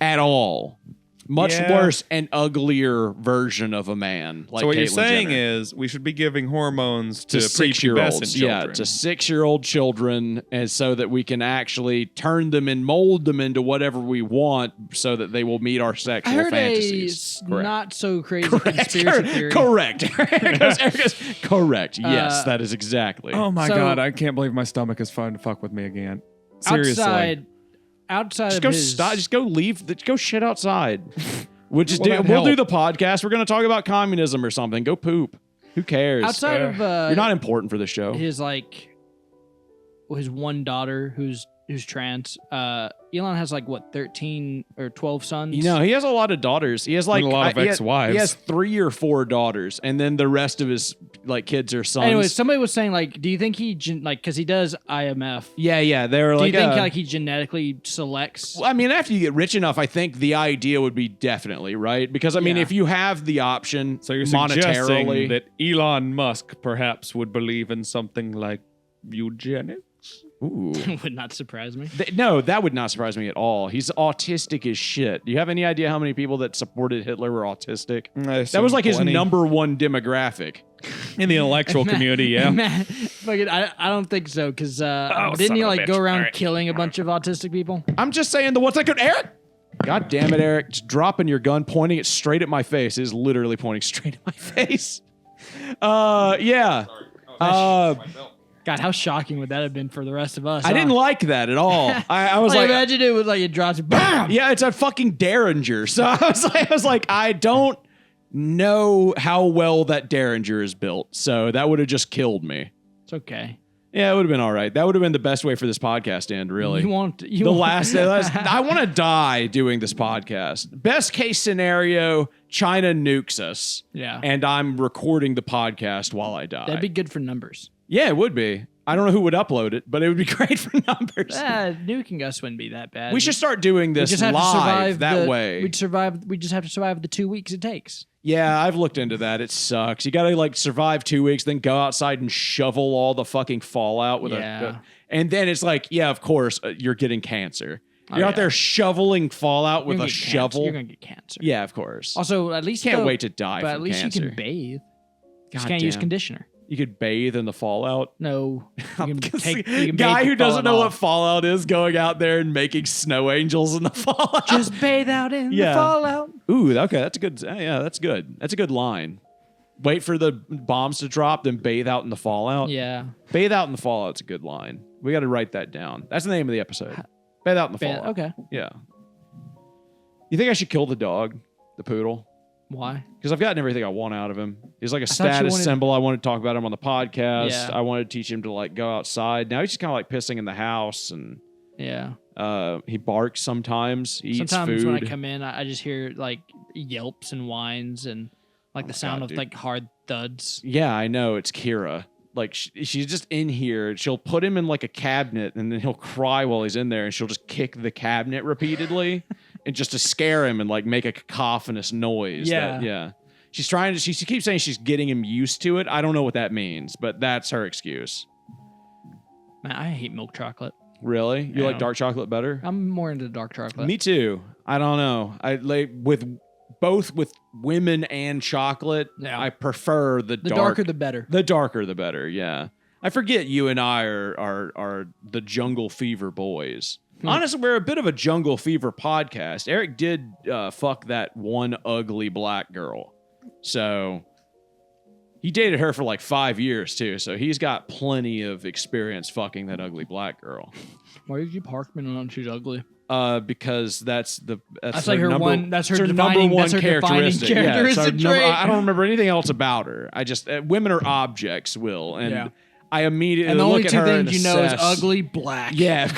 at all. Much Yeah. worse and uglier version of a man. Like so what you're Caitlyn saying Jenner. is we should be giving hormones to To prepubescent 6-year-olds, yeah, children. to 6-year-old children, and so that we can actually turn them and mold them into whatever we want, so that they will meet our I sexual heard fantasies. a not so crazy conspiracy theory. Correct. Eric goes, correct. Yes, that is exactly. Oh my So- god, I can't believe my stomach is trying to fuck with me again. Seriously. Outside just of go his, stop. Just go leave. Go shit outside. We'll just Well, do. that'd We'll do help. the podcast. We're going to talk about communism or something. Go poop. Who cares? outside of You're not important for the show. his his one daughter who's trans. Elon has 13 or 12 sons. You know, he has a lot of daughters. He has like And a lot of he has- ex-wives. He has 3 or 4 daughters, and then the rest of his kids are sons. Anyway, somebody was saying do you think he because he does IMF? yeah, they're Do like. you think he genetically selects? Well, I mean, after you get rich enough, I think the idea would be definitely right because I mean, Yeah. if you have the option, So you're suggesting monetarily, that Elon Musk perhaps would believe in something like eugenics? ooh. Would not surprise me. No, that would not surprise me at all. He's autistic as shit. Do you have any idea how many people that supported Hitler were autistic? That was like his number one demographic. in the intellectual community, yeah. Man, fucking, I don't think so because didn't son he of a go bitch. around All right. killing a bunch of autistic people? I'm just saying the ones that could. Eric! God damn it, Eric. Just dropping your gun, pointing it straight at my face. It is literally pointing straight at my face. Yeah. God, how shocking would that have been for the rest of us? I didn't like that at all. I was like, imagine it was it drops, bam. yeah, it's a fucking Derringer. So I was like, I don't know how well that Derringer is built. So that would have just killed me. It's okay. Yeah, it would have been all right. That would have been the best way for this podcast to end, really. You want I want to die doing this podcast. Best case scenario, China nukes us. Yeah. And I'm recording the podcast while I die. That'd be good for numbers. Yeah, it would be. I don't know who would upload it, but it would be great for numbers. Nuking us wouldn't be that bad. We should start doing this live that way. We just have to survive the 2 weeks it takes. Yeah, I've looked into that. It sucks. You got to like survive 2 weeks, then go outside and shovel all the fucking fallout with and then it's like, yeah, of course, you're getting cancer. You're out there shoveling fallout with a shovel. You're gonna get cancer. Yeah, of course. Also, at least Can't wait to die but from at least cancer. you can bathe. Just God can't use damn. conditioner. You could bathe in the fallout. No, you can take Guy who doesn't know what off. fallout is going out there and making snow angels in the fallout. Just bathe out in the fallout. Ooh, okay, that's a good. Yeah, that's good. That's a good line. Wait for the bombs to drop, then bathe out in the fallout. Yeah, Bathe out in the fallout's a good line. We got to write that down. That's the name of the episode. Bathe out in the fallout. Okay. Yeah. You think I should kill the dog, the poodle? Why? Because I've gotten everything I want out of him. He's like a thought you status wanted- symbol. I want to talk about him on the podcast. Yeah. I want to teach him to like go outside. Now he's just kind of like pissing in the house, and Yeah. he barks sometimes. He eats Sometimes food. when I come in, I just hear like yelps and whines and like the sound God, of dude. like hard thuds. Yeah, I know. It's Kira. Like she's just in here. She'll put him in like a cabinet, and then he'll cry while he's in there, and she'll just kick the cabinet repeatedly, and just to scare him and like make a cacophonous noise. Yeah. Yeah. She's trying to. She keeps saying she's getting him used to it. I don't know what that means, but that's her excuse. Man, I hate milk chocolate. Really? You Yeah. like dark chocolate better? I'm more into dark chocolate. Me too. I don't know. I like with both with women and chocolate. Yeah. I prefer the darker the better. The darker the better. Yeah. I forget you and I are the Jungle Fever boys. Honestly, we're a bit of a Jungle Fever podcast. Eric did fuck that one ugly black girl. So he dated her for like 5 years too. So he's got plenty of experience fucking that ugly black girl. Why did you park me on she's ugly? Because that's like her number, one. That's her it's defining. number one That's her defining characteristic. Yeah, it's our characteristic number- trait. I don't remember anything else about her. I just women are objects, Will, and Yeah. I immediately And the look only at two her things and you know is assess- ugly, black. Yeah.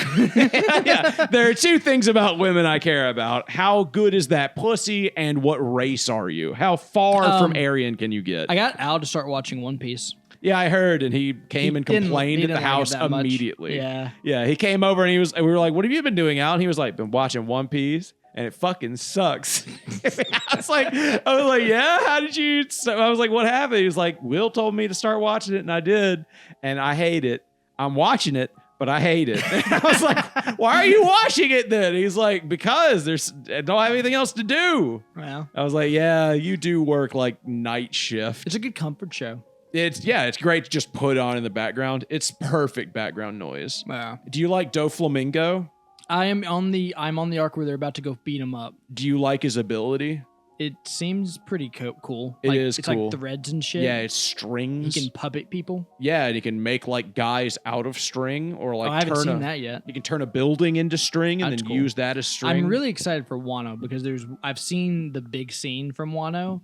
Yeah. There are two things about women I care about. How good is that pussy and what race are you? How far from Aryan can you get? I got Al to start watching One Piece. Yeah, I heard, and he came and complained at the didn't like it house that much. immediately. Yeah. Yeah, he came over and we were like, "What have you been doing, Al?" And he was like, "Been watching One Piece, and it fucking sucks." I was like, "Yeah, how did you?" So I was like, "What happened?" He was like, "Will told me to start watching it, and I did, and I hate it. I'm watching it, but I hate it." And I was like, "Why are you watching it then?" He's like, "Because I don't have anything else to do." Well, I was like, "Yeah, you do work like night shift." it's a good comfort show. It's great to just put on in the background. It's perfect background noise. Wow. Do you like Doflamingo? I'm on the arc where they're about to go beat him up. Do you like his ability? It seems pretty cool. It is it's cool. like threads and shit. Yeah, it's strings. He can puppet people. Yeah, and he can make like guys out of string or like I haven't turn seen that yet. He can turn a building into string and That's then cool. use that as string. I'm really excited for Wano because I've seen the big scene from Wano,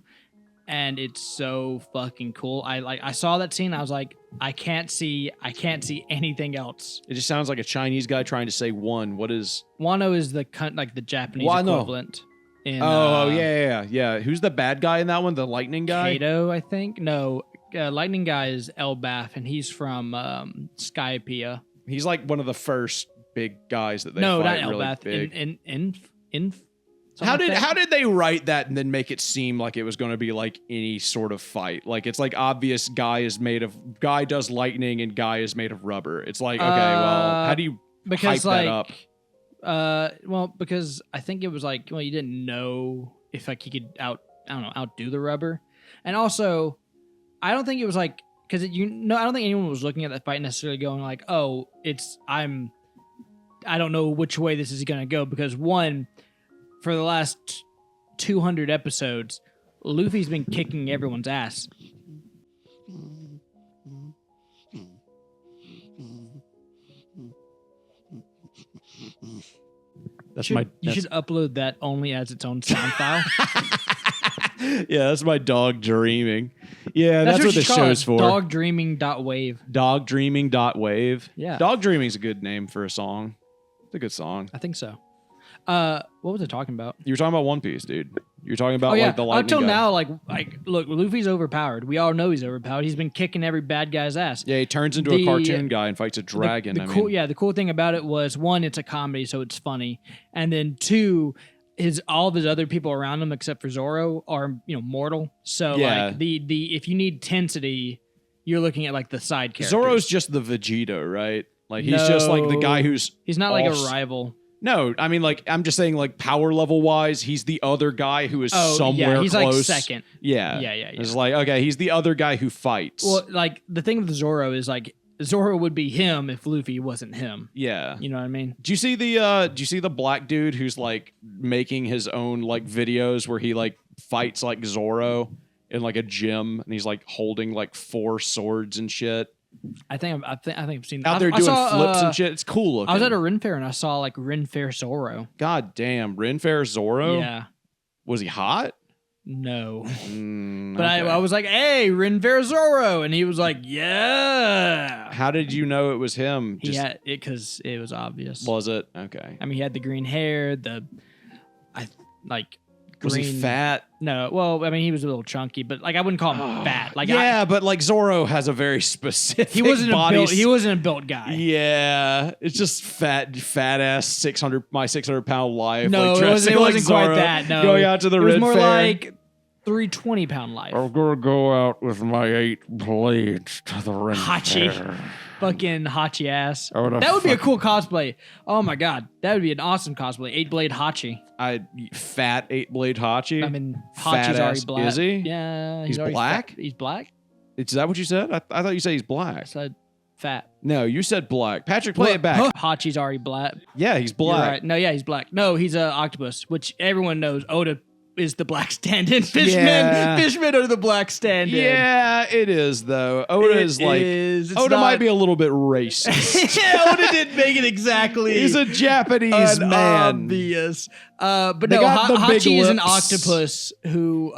and it's so fucking cool. I saw that scene. I was like, I can't see anything else. It just sounds like a Chinese guy trying to say one. What is? Wano is the Japanese Wano. equivalent. In, Yeah. Who's the bad guy in that one? The lightning guy? Kato, I think. No, lightning guy is Elbaf, and he's from Skypiea. He's like one of the first big guys that they No, fight not really Elbaf. big. How How did they write that and then make it seem like it was going to be like any sort of fight? Like it's like obvious guy does lightning and guy is made of rubber. It's like, okay, well, how do you hype that up? Because I think it was like, well, you didn't know if like he could outdo the rubber, and also I don't think it was like I don't think anyone was looking at that fight necessarily going like, oh, I don't know which way this is gonna go, because one, for the last 200 episodes, Luffy's been kicking everyone's ass. You should upload that only as its own sound file. Yeah, that's my dog dreaming. Yeah, that's what you this call it, show's for. Dogdreaming.wave. Dogdreaming.wave. Yeah. Dogdreaming's a good name for a song. It's a good song. I think so. What was I talking about? You were talking about One Piece, dude. You're talking about Oh yeah. like the lightning Until guy. now, like look, Luffy's overpowered. We all know he's overpowered. He's been kicking every bad guy's ass. Yeah, he turns into a cartoon guy and fights a dragon. The cool thing about it was, one, it's a comedy, so it's funny, and then two, all of his other people around him except for Zoro are mortal. So Yeah. like the if you need tensity, you're looking at like the side characters. Zoro's just the Vegito, right? Like he's just like the guy who's he's not like a rival. No, I mean like I'm just saying like power level wise, he's the other guy who is somewhere yeah, he's close. like second. Yeah. Yeah. It's like okay, he's the other guy who fights. Well, like the thing with Zoro is like Zoro would be him if Luffy wasn't him. Yeah. You know what I mean? Do you see the black dude who's like making his own like videos where he like fights like Zoro in like a gym and he's like holding like 4 swords and shit? I think I've seen Out there doing flips and shit. It's cool looking. I was at a Ren Fair and I saw like Ren Fair Zoro. God damn, Ren Fair Zoro? Yeah. Was he hot? No. But I was like, hey, Ren Fair Zoro. And he was like, yeah. How did you know it was him? He had it because it was obvious. Was it? Okay. I mean, he had the green hair, Was he fat? No, well, I mean, he was a little chunky, but like I wouldn't call him fat. Like but like Zoro has a very specific. he wasn't body. he wasn't a built guy. Yeah, it's just fat ass 600-pound life. No, like, it wasn't like quite Zoro, that. No, going out to the it was Red more Fair. like 320-pound life. I'm gonna go out with my 8 blades to the Red Hachi. Fair. Fucking Hachi ass. I would've That would be a cool cosplay. Oh my god, that would be an awesome cosplay. 8-blade Hachi. Fat 8-blade Hachi. I mean, Fat Hachi's already ass- black. Is he? Yeah, He's already black? Fat. He's black. Is that what you said? I thought you said he's black. I said fat. No, you said black. Patrick, play it back. Hachi's already black. Yeah, he's You're black. right. No, yeah, he's black. No, he's an octopus, which everyone knows. Oda is the black stand-in. Fishmen are the black stand-in. Yeah, it is though. Oda is like Oda might be a little bit racist. Yeah, Oda didn't make it exactly. He's a Japanese man. Obvious. But They no, got the big Hachi is an lips. octopus who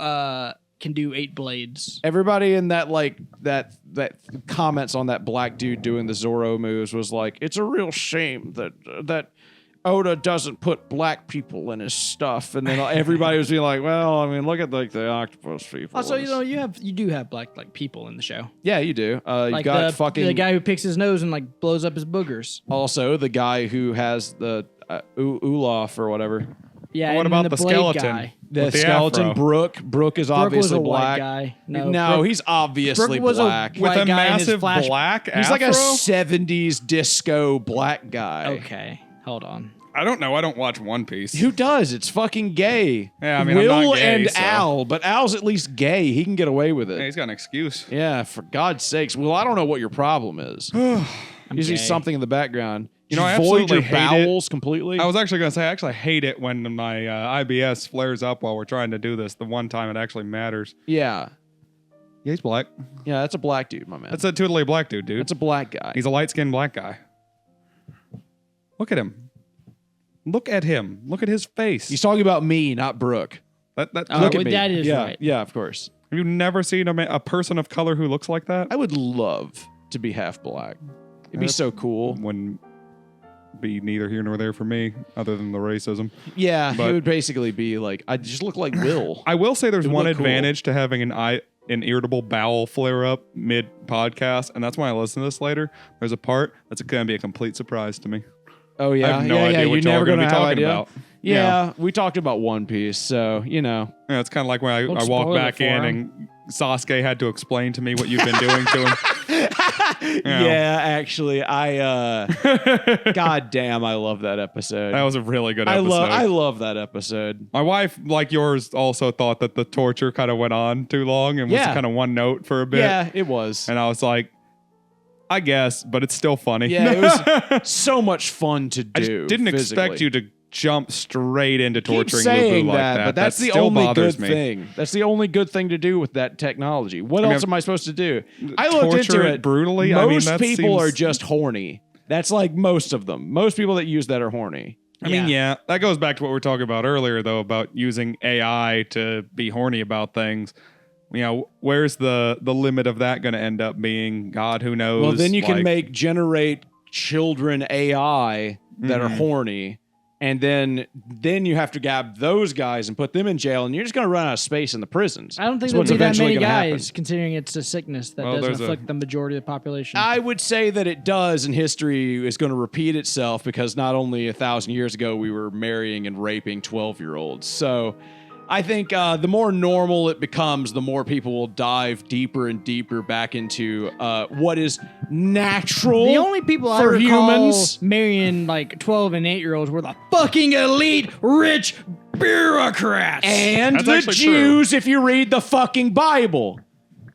can do 8 blades. Everybody in that that comments on that black dude doing the Zoro moves was like, it's a real shame that Oda doesn't put black people in his stuff, and then everybody was being like, well, I mean, look at like the octopus people. Also, you do have black people in the show. Yeah, you do. You Like got the guy who picks his nose and like blows up his boogers. Also, the guy who has the Olaf or whatever. Yeah. What and about then the blade skeleton? guy. The With the skeleton, afro. Brooke. Brooke is obviously Brooke was a black. white guy. No, No, Brooke- he's obviously Brooke was a black. white With a guy in his massive flash- black He's afro? like a 70s disco black guy. Okay, hold on. I don't know. I don't watch One Piece. Who does? It's fucking gay. Yeah, I mean, Will I'm not gay, and so- Al, but Al's at least gay. He can get away with Yeah, it. he's got an excuse. Yeah, for God's sakes. Well, I don't know what your problem is. You see gay. something in the background. You know, I void your absolutely hate it. bowels completely. I was actually going to say, I actually hate it when my IBS flares up while we're trying to do this. The one time it actually matters. Yeah. Yeah, he's black. Yeah, that's a black dude, my man. That's a totally black dude, dude. That's a black guy. He's a light-skinned black guy. Look at him. Look at him. Look at his face. He's talking about me, not Brooke. Look Look at at me. that is yeah, right. Yeah, of course. Have you never seen a person of color who looks like that? I would love to be half black. It'd be so cool. Wouldn't be neither here nor there for me, other than the racism. Yeah, But- it would basically be like I just look like Will. I will say there's It would one look cool. advantage to having an irritable bowel flare up mid podcast, and that's when I listen to this later. There's a part that's going to be a complete surprise to me. Oh yeah, I have no yeah, idea yeah. what You're y'all never are going to gonna be have talking idea. about. Yeah, we talked about One Piece, so you know. Yeah, it's kind of like when I Don't walk spoil it back for in him. and Sasuke had to explain to me what you've been doing to him. Yeah, actually, I God damn, I love that episode. That was a really good episode. I love that episode. My wife, like yours, also thought that the torture kind of went on too long and was Yeah. kind of one note for a bit. Yeah, it was. And I was like, I guess, but it's still funny. Yeah, it was so much fun to do. I just didn't expect physically. you to jump straight into Keep torturing saying Lubu like that, that. but that's the still only bothers good me. thing. That's the only good thing to do with that technology. What mean, else am I supposed to do? I looked torture into it it brutally? Most I mean, that people seems- are just horny. That's like most of them. Most people that use that are horny. I mean, yeah, that goes back to what we were talking about earlier, though, about using AI to be horny about things. where's the limit of that going to end up being? God, who knows? Well, then you can Like, generate children AI that are horny, and then you have to grab those guys and put them in jail, and you're just going to run out of space in the prisons. I don't think That's there'll what's be that eventually many gonna happen. guys, considering it's a sickness that Well, doesn't there's afflict the majority of the population. I would say that it does, and history is going to repeat itself because not only 1,000 years ago we were marrying and raping 12-year-olds. So I think the more normal it becomes, the more people will dive deeper and deeper back into what is natural. The only people I for recall humans. marrying like 12 and 8-year-olds were the fucking elite rich bureaucrats. And That's the actually Jews, if you read the fucking Bible.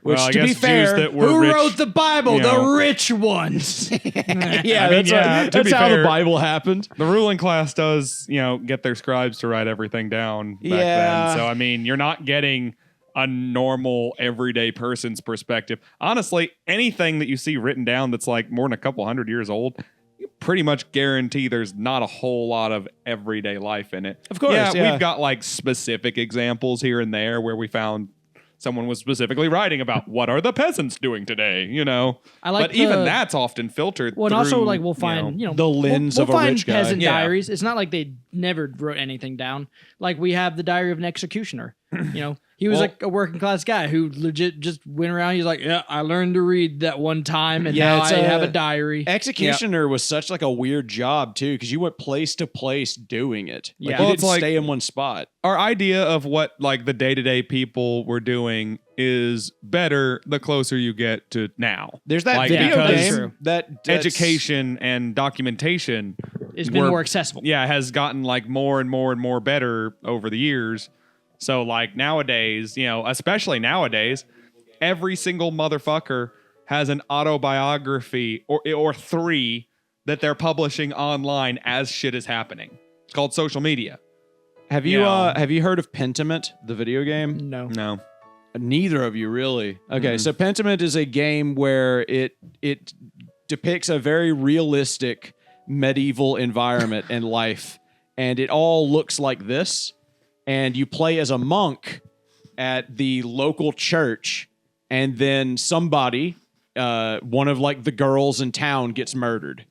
Which, well, I to be guess fair, Jews that were who rich, wrote the Bible? you The know. rich ones. yeah, to that's be how the fair, Bible happened. the ruling class does, get their scribes to write everything down back Yeah. then. So, I mean, you're not getting a normal everyday person's perspective. Honestly, anything that you see written down that's like more than a couple hundred years old, you pretty much guarantee there's not a whole lot of everyday life in it. Of course, yeah. We've got like specific examples here and there where we found someone was specifically writing about what are the peasants doing today, I like but even the- that's often filtered Well, and through, also like we'll find the lens we'll of a find rich guy. peasant Yeah. diaries. It's not like they never wrote anything down. Like we have the diary of an executioner. He was Well- like a working class guy who legit just went around. He's like, yeah, I learned to read that one time, and Yeah, now it's I a- have a diary. Executioner was such like a weird job too, because you went place to place doing it. Like, Yeah. you Well, didn't it's like- stay in one spot. Our idea of what like the day-to-day people were doing is better the closer you get to now. There's that Like, video because game true. that's education and documentation It's been were- more accessible. has gotten like more and more and more better over the years. So like nowadays, especially nowadays, every single motherfucker has an autobiography or three that they're publishing online as shit is happening. It's called social media. Have you Yeah. have you heard of Pentiment, the video game? No. No. Neither of you really. Okay, Mhm. so Pentiment is a game where it depicts a very realistic medieval environment and life, and it all looks like this. And you play as a monk at the local church, and then somebody, one of like the girls in town, gets murdered,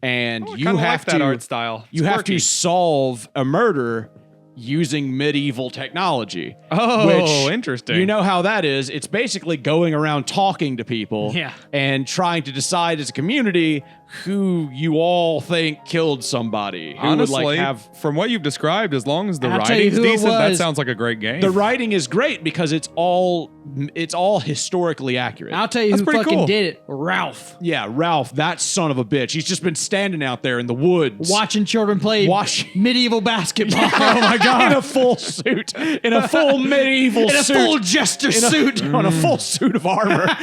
and Oh, I you kinda have like that to art style. you It's have quirky. to solve a murder using medieval technology. Oh, which, interesting. You know how that is. It's basically going around talking to people Yeah. and trying to decide as a community who you all think killed somebody. Who Honestly, would like have from what you've described, as long as the I'll tell you writing's who it decent, that was. sounds like a great game. the writing is great because it's all historically accurate. I'll tell you That's who pretty fucking cool. did it. Ralph. Yeah, Ralph, that son of a bitch. He's just been standing out there in the woods. Watching children play medieval basketball. Oh my god! In a full suit, in a full medieval In a suit, full jester suit. on a full suit of armor. With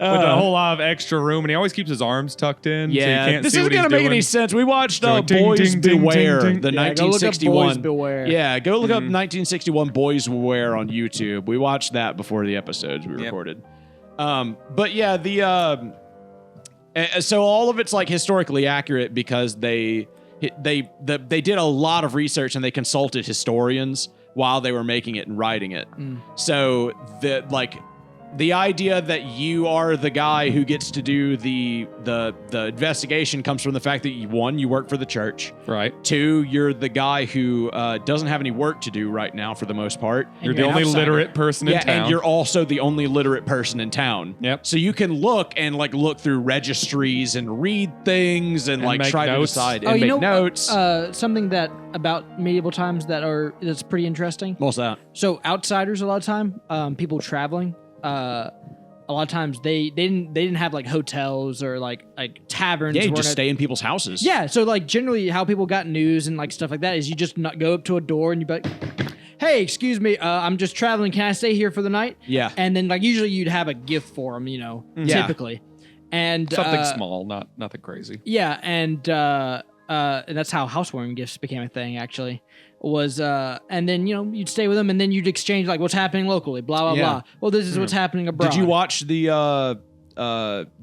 a whole lot of extra room, and he always keeps his arms tucked in. so you can't this see isn't what he's gonna make doing. any sense. We watched Going ting, Boys ting, ting, Beware, ting, ting. the Yeah, go look up 1961. Boys Beware. Yeah, go look up 1961 Boys Beware on YouTube. We watched that before the episodes we recorded. But yeah, so all of it's like historically accurate because they did a lot of research and they consulted historians while they were making it and writing it. So the idea that you are the guy who gets to do the investigation comes from the fact that you work for the church. Right. 2, you're the guy who doesn't have any work to do right now for the most part. You're you're the an only outsider. literate person in Yeah, town. and you're also the only literate person in town. Yep. So you can look through registries and read things and make try notes. to decide Oh, and you make know, notes. something that about medieval times that's pretty interesting. What's that? So outsiders, a lot of time, people traveling, a lot of times they didn't have like hotels or like taverns. Yeah, you weren't just at- stay in people's houses. Yeah, so like generally how people got news and like stuff like that is you just not go up to a door and you be like, hey, excuse me, I'm just traveling. Can I stay here for the night? Yeah. And then like usually you'd have a gift for them, Yeah. typically. And Something small, nothing crazy. Yeah, and that's how housewarming gifts became a thing. Actually, was and then you'd stay with them, and then you'd exchange like what's happening locally, blah blah Yeah. blah. Well, this is what's happening abroad. Did you watch the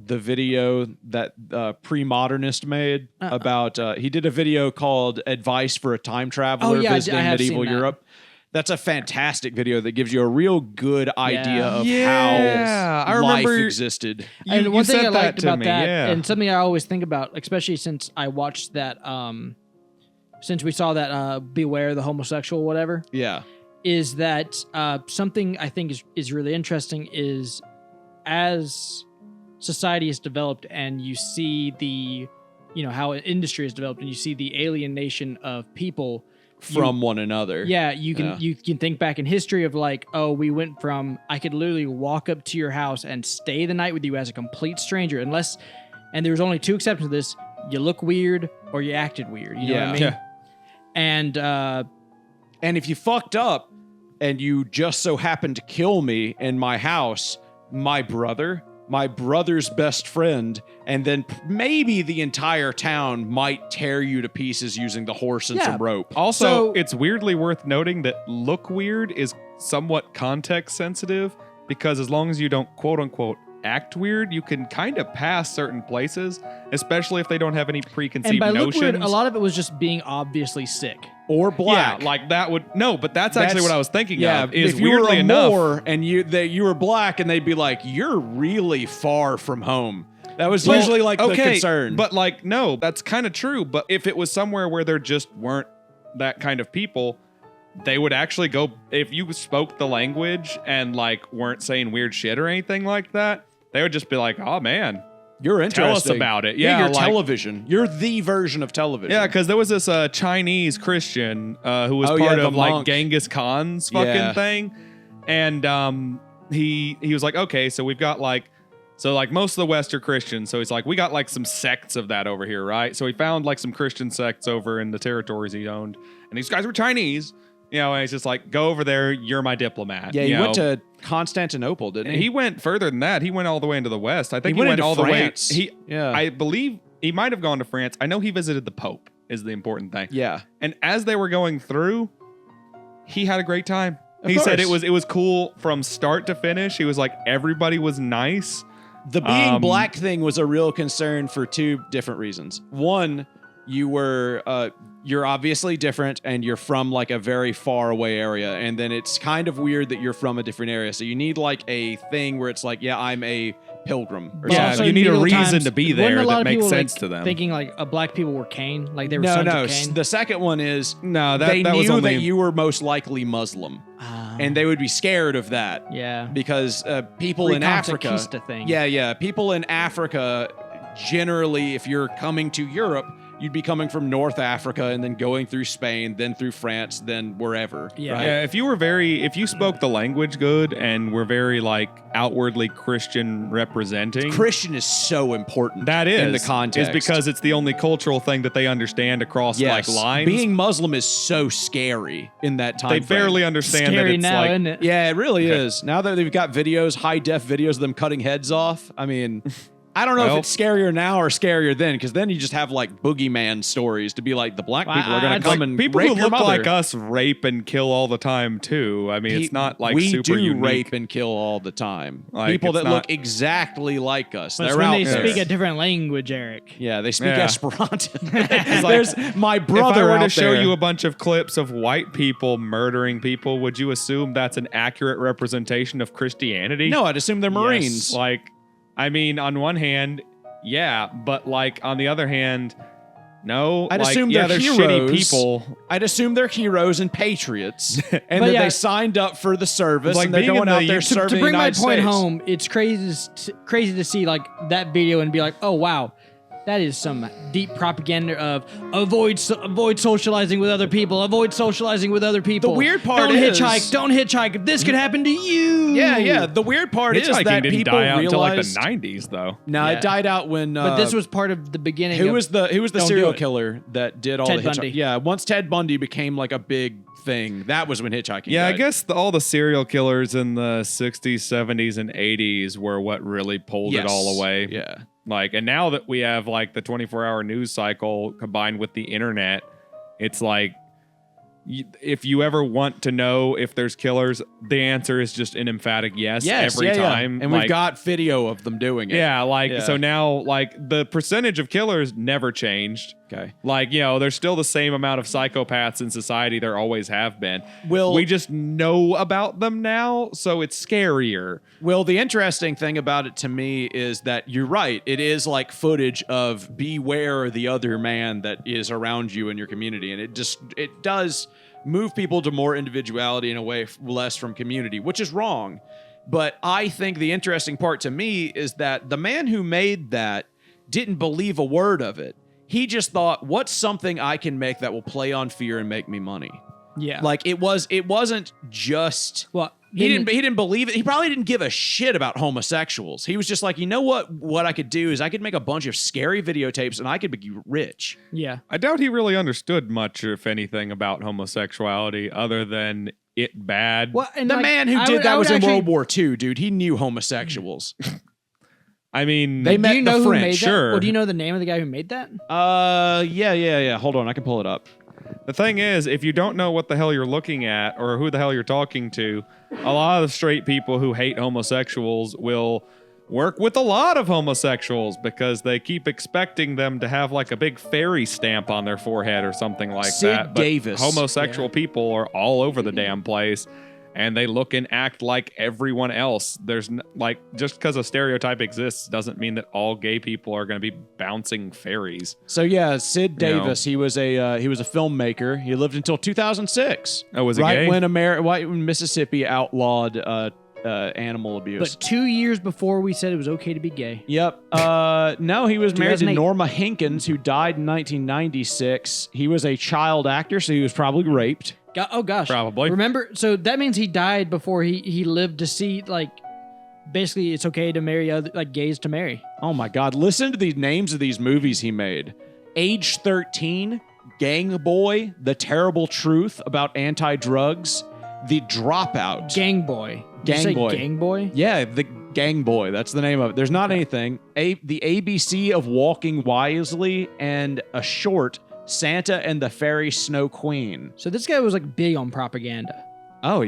video that pre-modernist made about he did a video called Advice for a Time Traveler Oh, yeah, I visiting have medieval seen that. Europe. That's a fantastic video that gives you a real good idea of Yeah, I how life remember existed. And one thing I said liked to about me, that, yeah. and something I always think about, especially since I watched that, since we saw that Beware the Homosexual, whatever, Yeah. is that something I think is really interesting is as society has developed and you see the, how an industry has developed and you see the alienation of people From one another. Yeah, you can think back in history of like, oh, we went from I could literally walk up to your house and stay the night with you as a complete stranger, unless, and there was only two exceptions to this: you look weird or you acted weird. You know what I mean? Yeah. And if you fucked up and you just so happened to kill me in my house, my brother's best friend, and then maybe the entire town might tear you to pieces using the horse and some rope. Also, So- it's weirdly worth noting that look weird is somewhat context sensitive because as long as you don't quote unquote act weird, you can kind of pass certain places, especially if they don't have any preconceived And by look notions. weird, a lot of it was just being obviously sick. Or black. Yeah, like that would but that's actually what I was thinking of. Is if you were weirdly a enough, Moor and you were black, and they'd be like, "You're really far from home." That was usually like the concern. But like, no, that's kind of true. But if it was somewhere where there just weren't that kind of people, they would actually go. If you spoke the language and like weren't saying weird shit or anything like that, they would just be like, "Oh man, you're interesting. tell us about it." Yeah, you're like- television. You're the version of television. Yeah, because there was this Chinese Christian who was Oh, part yeah, the of like monk. Genghis Khan's fucking Yeah. thing, and he was like, okay, so we've got like most of the West are Christians, so he's like, we got like some sects of that over here, right? So he found like some Christian sects over in the territories he owned, and these guys were Chinese, and he's just like, go over there, you're my diplomat. Yeah, he went to Constantinople, didn't he? He went further than that. He went all the way into the West. I think He he went went into all France. the way. Yeah. I believe he might have gone to France. I know he visited the Pope. Is the important thing. Yeah. And as they were going through, he had a great time. Of He said it course. was cool from start to finish. He was like, everybody was nice. The being black thing was a real concern for two different reasons. One, you're obviously different and you're from like a very far away area. And then it's kind of weird that you're from a different area. So you need like a thing where it's like, yeah, I'm a pilgrim. Or But Yeah, also you need a medieval reason times, to be wasn't there a lot that of makes people, sense like, to them. Thinking like black people were Cain, like they were No, sons no. of Cain. The second one is No, they that was knew only that you were most likely Muslim. And they would be scared of that. Yeah. Because people in Africa, Reconquista thing. yeah, people in Africa generally, if you're coming to Europe, you'd be coming from North Africa and then going through Spain, then through France, then wherever. Yeah. right? Yeah, if you spoke the language good and were very like outwardly Christian representing, Christian is so important. that is in the context is because it's the only cultural thing that they understand across yes, like lines. being Muslim is so scary in that time. they frame. barely understand that Scary it's now, like isn't it? Yeah, it really Okay. is. Now that they've got videos, high def videos of them cutting heads off. I mean, I don't know Well- if it's scarier now or scarier then, because then you just have like boogeyman stories to be like the black Well, people are going I'd to come like and people rape who your look mother. like us rape and kill all the time too. I mean, it's not like we super do unique. rape and kill all the time. Like, People it's that not- look exactly like us. But it's They're when out they there. speak a different language, Eric. Yeah, they speak Yeah. Esperanto. like- There's my brother If I were out to show there. you a bunch of clips of white people murdering people, would you assume that's an accurate representation of Christianity? No, I'd assume they're Marines. Like, I mean, on one hand, yeah, but like on the other hand, no. I'd like, assume yeah, they're shitty heroes. people. I'd assume they're heroes and patriots, and But that yeah. they signed up for the service, Like and they're being going in out the- there to serving To bring the my United point States. home, it's crazy to see like that video and be like, oh wow, that is some deep propaganda of avoid socializing with other people, avoid socializing with other people. The weird part don't is- don't hitchhike. This could happen to you. Yeah. The weird part is Hitchhiking that didn't people die out until like realized. the 90s, though. No, Yeah. it died out when. But this was part of the beginning. who of, was the Don't do serial it. killer that did all Ted the Bundy. Yeah, once Ted Bundy became like a big thing, that was when hitchhiking. Yeah, I died. guess all the serial killers in the 60s, 70s, and 80s were what really pulled it Yes. all away. Yeah. Like, and now that we have like the 24-hour news cycle combined with the internet, it's like if you ever want to know if there's killers, the answer is just an emphatic yes, every time. And we've got video of them doing it. Yeah, so now, like, the percentage of killers never changed. Okay. Like, there's still the same amount of psychopaths in society there always have been. Will we just know about them now, so it's scarier. Well, the interesting thing about it to me is that you're right. It is like footage of beware the other man that is around you in your community. And it does move people to more individuality in a way less from community, which is wrong. But I think the interesting part to me is that the man who made that didn't believe a word of it. He just thought, what's something I can make that will play on fear and make me money? Yeah. Like it wasn't just Well, he didn't believe it. He probably didn't give a shit about homosexuals. He was just like, you know what I could do is I could make a bunch of scary videotapes and I could be rich. Yeah. I doubt he really understood much, if anything, about homosexuality other than it bad. Well, and The like, man who I did would- that I was would in actually- World War II, dude. He knew homosexuals. I mean, They met Do you know the who French, made that? sure. Well, do you know the name of the guy who made that? Yeah. Hold on, I can pull it up. the thing is, if you don't know what the hell you're looking at or who the hell you're talking to, a lot of straight people who hate homosexuals will work with a lot of homosexuals because they keep expecting them to have like a big fairy stamp on their forehead or something like Sid that. But Davis. homosexual people are all over the damn place. And they look and act like everyone else. Just because a stereotype exists doesn't mean that all gay people are going to be bouncing fairies. So yeah, Sid You know. Davis. He was a filmmaker. He lived until 2006. Oh, was he right gay? when Mississippi outlawed animal abuse. But 2 years before we said it was okay to be gay. Yep. No, he was married to 2008. Norma Hinkins, who died in 1996. He was a child actor, so he was probably raped. Oh gosh. Probably. Remember, so that means he died before he lived to see, like, basically it's okay to marry other, like, gays to marry. Oh my God. Listen to the names of these movies he made. Age 13, Gang Boy, The Terrible Truth About Anti-Drugs, The Dropout. Gang Boy. Did Gang you say Boy. Gang Boy? Yeah, The Gang Boy. That's the name of it. There's not anything. The ABC of Walking Wisely, and a short, Santa and the Fairy Snow Queen. So this guy was, like, big on propaganda. Oh,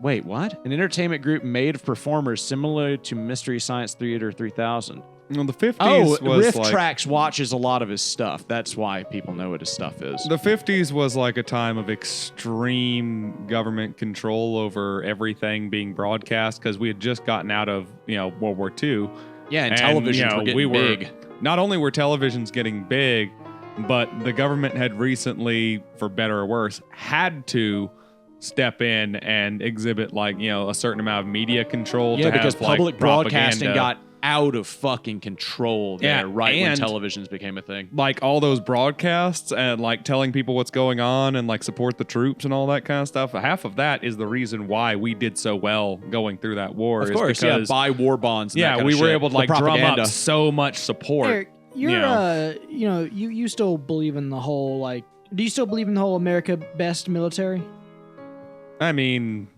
wait, what? An entertainment group made of performers similar to Mystery Science Theater 3000. Well, the 50s Oh, was Riff like... Tracks watches a lot of his stuff. That's why people know what his stuff is. The 50s was like a time of extreme government control over everything being broadcast because we had just gotten out of, World War II. Yeah, and televisions were getting big. Not only were televisions getting big, but the government had recently, for better or worse, had to step in and exhibit a certain amount of media control. Yeah, to because have, like, public broadcasting propaganda. got out of fucking control there, Yeah, right when and- televisions became a thing. Like all those broadcasts and like telling people what's going on and like support the troops and all that kind of stuff. Half of that is the reason why we did so well going through that war. Of is course, yeah, because, buy war bonds. And that kind we of were shit. able to The like drum propaganda. up so much support. Eric, you're, you still believe in the whole, like, do you still believe in the whole America best military? I mean,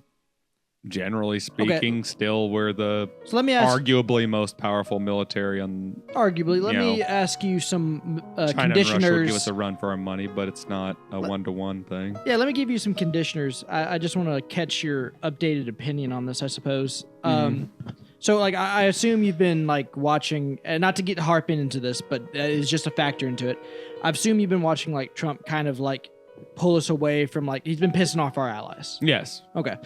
generally speaking, still we're the So let me ask, arguably most powerful military on arguably, let you me know, ask you some China and Russia will conditioners. give us a run for our money, but it's not a one-to-one thing. Yeah, let me give you some conditioners. I just want to catch your updated opinion on this, I suppose. So, like, I assume you've been, like, watching, and not to get harping into this, but it's just a factor into it. I assume you've been watching, like, Trump kind of, like, pull us away from, like, he's been pissing off our allies. Yes. Okay.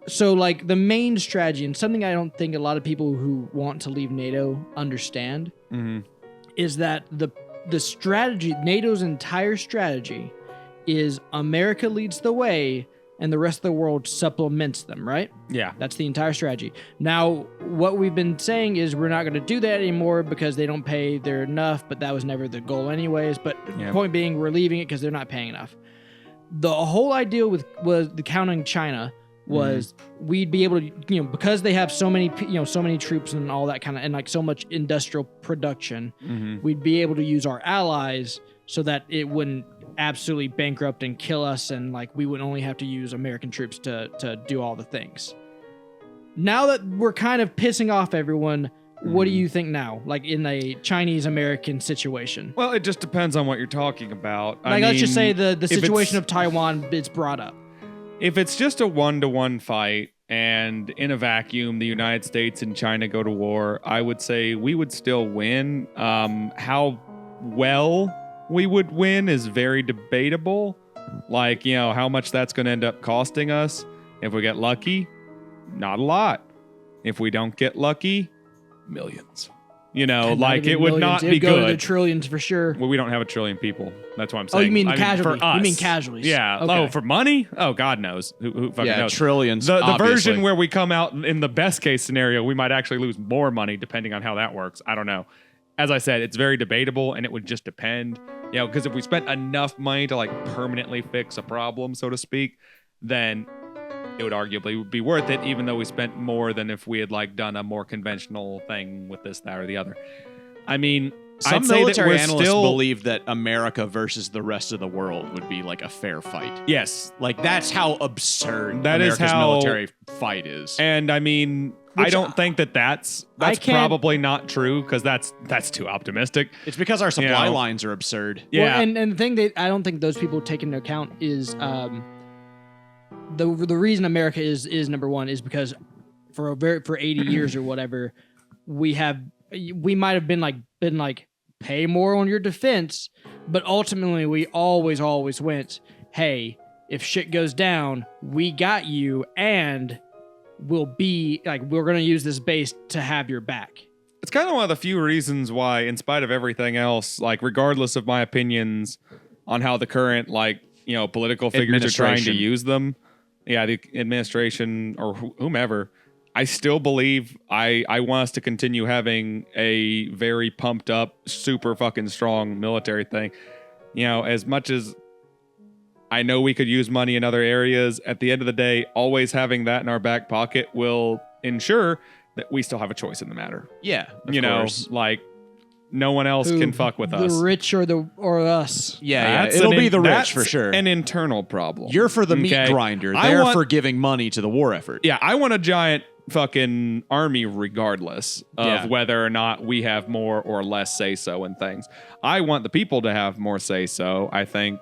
So, like, the main strategy, and something I don't think a lot of people who want to leave NATO understand, is that the strategy, NATO's entire strategy, is America leads the way and the rest of the world supplements them, right? Yeah. That's the entire strategy. Now, what we've been saying is we're not going to do that anymore because they don't pay their enough, but that was never the goal anyways. But Yeah. point being, we're leaving it because they're not paying enough. The whole idea was the counting China was we'd be able to, because they have so many, so many troops and all that kind of, and like so much industrial production, we'd be able to use our allies so that it wouldn't absolutely bankrupt and kill us, and like we would only have to use American troops to do all the things. Now that we're kind of pissing off everyone, What do you think now? Like in a Chinese American situation? Well, it just depends on what you're talking about. Like let's just say the if situation it's- of Taiwan it's brought up. If it's just a 1-to-1 fight and in a vacuum, the United States and China go to war, I would say we would still win. How well we would win is very debatable. Like, how much that's going to end up costing us. If we get lucky, not a lot. If we don't get lucky, millions. Like it would not be It'd go to the good. trillions for sure. Well, we don't have a trillion people. That's what I'm Oh, saying. you mean I casualties? for us. You mean casualties? Yeah. Okay. Oh, for money? Oh, God knows. Who fucking Yeah, knows? trillions. The obviously. version where we come out in the best case scenario, we might actually lose more money depending on how that works. I don't know. As I said, it's very debatable and it would just depend. Because if we spent enough money to like permanently fix a problem, so to speak, then it would arguably be worth it, even though we spent more than if we had like done a more conventional thing with this, that, or the other. I mean, Some I'd say that military we're analysts still believe that America versus the rest of the world would be like a fair fight. yes. Like that's how absurd That is America's how- military fight is. And I mean, I Which don't think that's can't- probably not true because that's too optimistic. It's because our supply You know. lines are absurd. Yeah. Well, and the thing that I don't think those people take into account is the reason America is number one is because for 80 years or whatever we might have been like pay more on your defense, but ultimately we always went, hey, if shit goes down, we got you, and we'll be like we're gonna use this base to have your back. It's kind of one of the few reasons why, in spite of everything else, like regardless of my opinions on how the current political figures are trying to Administration. use them, the administration or whomever, I still believe I want us to continue having a very pumped up, super fucking strong military thing. As much as I know we could use money in other areas, at the end of the day, always having that in our back pocket will ensure that we still have a choice in the matter. Yeah, of You know, course. like no one else Who, can fuck with the us. rich or us. Yeah, That's it'll an be the rich that's for sure. An internal problem. You're for the meat Okay? grinder. I They're want- for giving money to the war effort. Yeah, I want a giant fucking army regardless of Yeah. whether or not we have more or less say so in things. I want the people to have more say so. I think,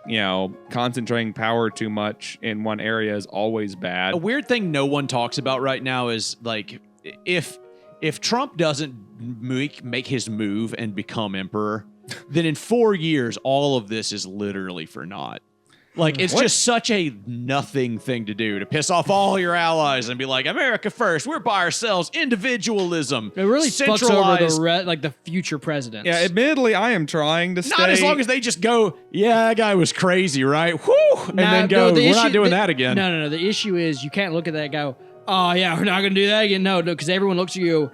concentrating power too much in one area is always bad. A weird thing no one talks about right now is like if Trump doesn't make his move and become emperor, then in 4 years all of this is literally for naught. Like it's just such a nothing thing to do to piss off all your allies and be like America first. We're by ourselves. Individualism. It really fucks over centralized. the future presidents. Yeah, admittedly, I am trying to stay. Not as long as they just go, yeah, that guy was crazy, right? Whew, and then go, we're not doing that again. No. The issue is you can't look at that and go, oh yeah, we're not gonna do that again. No, because everyone looks at you.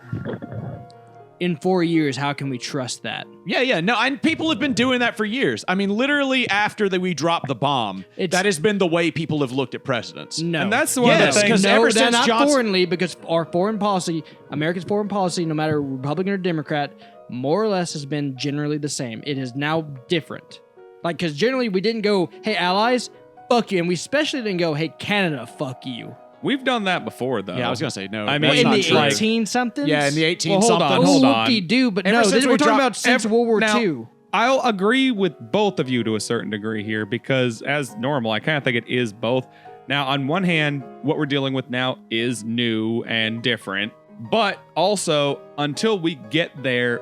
In 4 years, how can we trust that? Yeah, no, and people have been doing that for years. I mean, literally after we dropped the bomb, It's- that has been the way people have looked at presidents. No, And that's one of the Yes, things. because no, ever they're since not Johnson- foreignly, because our foreign policy, America's foreign policy, no matter Republican or Democrat, more or less has been generally the same. It is now different. Like, because generally we didn't go, hey, allies, fuck you. And we especially didn't go, hey, Canada, fuck you. We've done that before, though. Yeah, I was gonna say no. I mean, that's in not the true. 18-somethings? Yeah, in the 18 Well, hold something. on, hold on. Whoop-de-doo, but Ever no, since this, we we're talking dropped about since World War now- II. I'll agree with both of you to a certain degree here because, as normal, I kind of think it is both. Now, on one hand, what we're dealing with now is new and different, but also until we get there,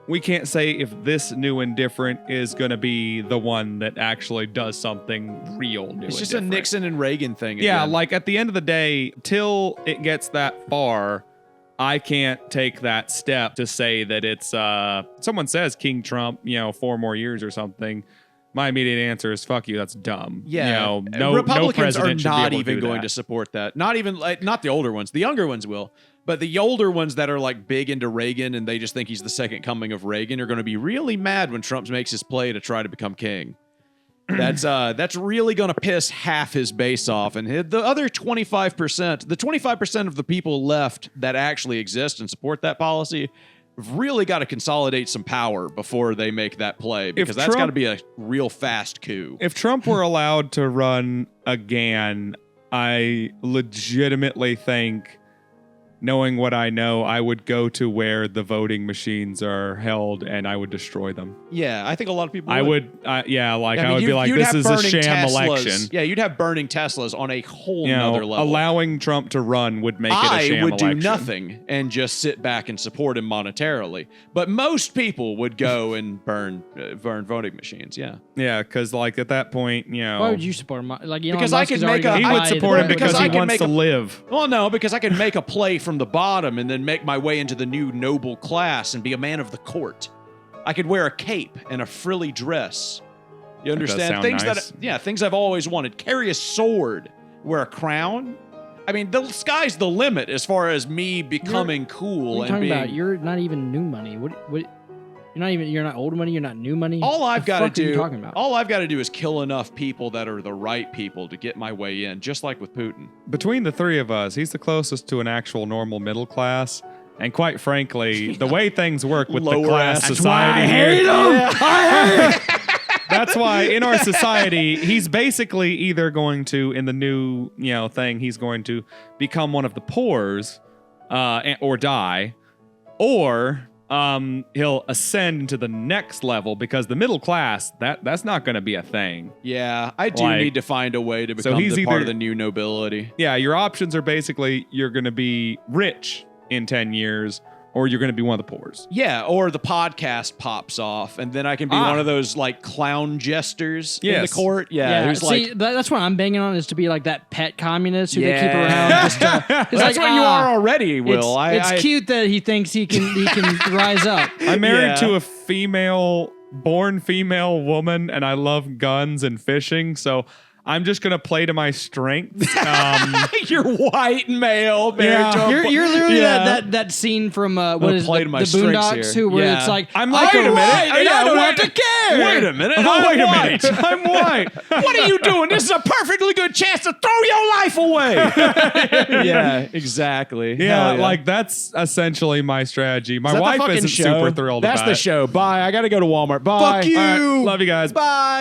we can't say if this new and different is going to be the one that actually does something real new. It's and just different. a Nixon and Reagan thing. Yeah, again. like at the end of the day, till it gets that far, I can't take that step to say that it's someone says King Trump, 4 more years or something. My immediate answer is fuck you, that's dumb. Yeah, No Republicans president are should be not able to even do going that. to support that. Not even not the older ones. The younger ones will, but the older ones that are like big into Reagan and they just think he's the second coming of Reagan are going to be really mad when Trump makes his play to try to become king. That's really going to piss half his base off, and the other 25%, the 25% of the people left that actually exist and support that policy, have really got to consolidate some power before they make that play because that's got to Trump- be a real fast coup. If Trump were allowed to run again, I legitimately think knowing what I know, I would go to where the voting machines are held and I would destroy them. Yeah, I think a lot of people I would, I would be like, this is a sham election. Yeah, you'd have burning Teslas on a whole You know, nother level. allowing Trump to run would make it a I sham would election. do nothing and just sit back and support him monetarily. But most people would go and burn voting machines. Yeah, Yeah, because like at that point, you know, Why would you support him? Like, Elon Because I Musk could is already make a- gonna he buy would the support him voting because I he can wants make to a- live. well, no, because I can make a play from the bottom and then make my way into the new noble class and be a man of the court. I could wear a cape and a frilly dress. You That does understand? sound Things nice. things I've always wanted. Carry a sword, wear a crown. I mean, the sky's the limit as far as me becoming cool What are you and talking being. about? You're not even new money. What? You're not old money. You're not new money. All I've got to What the fuck are you do, talking about? all I've got to do is kill enough people that are the right people to get my way in, just like with Putin. Between the three of us, he's the closest to an actual normal middle class. And quite frankly, the way things work with the Lower class ass. society here, that's why in our society, he's basically either going to, in the new thing, he's going to become one of the poors, or die, or he'll ascend into the next level because the middle class that's not going to be a thing. Yeah, I do Like- need to find a way to So become he's the part either- of the new nobility. Yeah, your options are basically you're going to be rich in 10 years or you're going to be one of the poors. Yeah, or the podcast pops off, and then I can be one of those like clown jesters in the Yes. court. Yeah, who's see, like, that's what I'm banging on, is to be like that pet communist who they keep Yeah. around. Just to, it's that's like, what you are already, Will. It's cute that he thinks he can rise up. I'm married Yeah. to a born female woman, and I love guns and fishing, so I'm just gonna play to my strengths. You're white male. Yeah. You're literally Yeah. that scene from what is play the, to my the strengths Boondocks, here. who where Yeah. it's like I'm like, I'm wait a minute. white and Yeah, I don't wait- have to care. Wait a minute. Oh, I'm wait a white. minute. I'm white. What are you doing? This is a perfectly good chance to throw your life away. Yeah, exactly. Yeah, Hell like that's essentially my strategy. My Is that the wife fucking isn't show? super thrilled That's about the it. show. Bye. I got to go to Walmart. Bye. Fuck you. All right, Love you guys. Bye.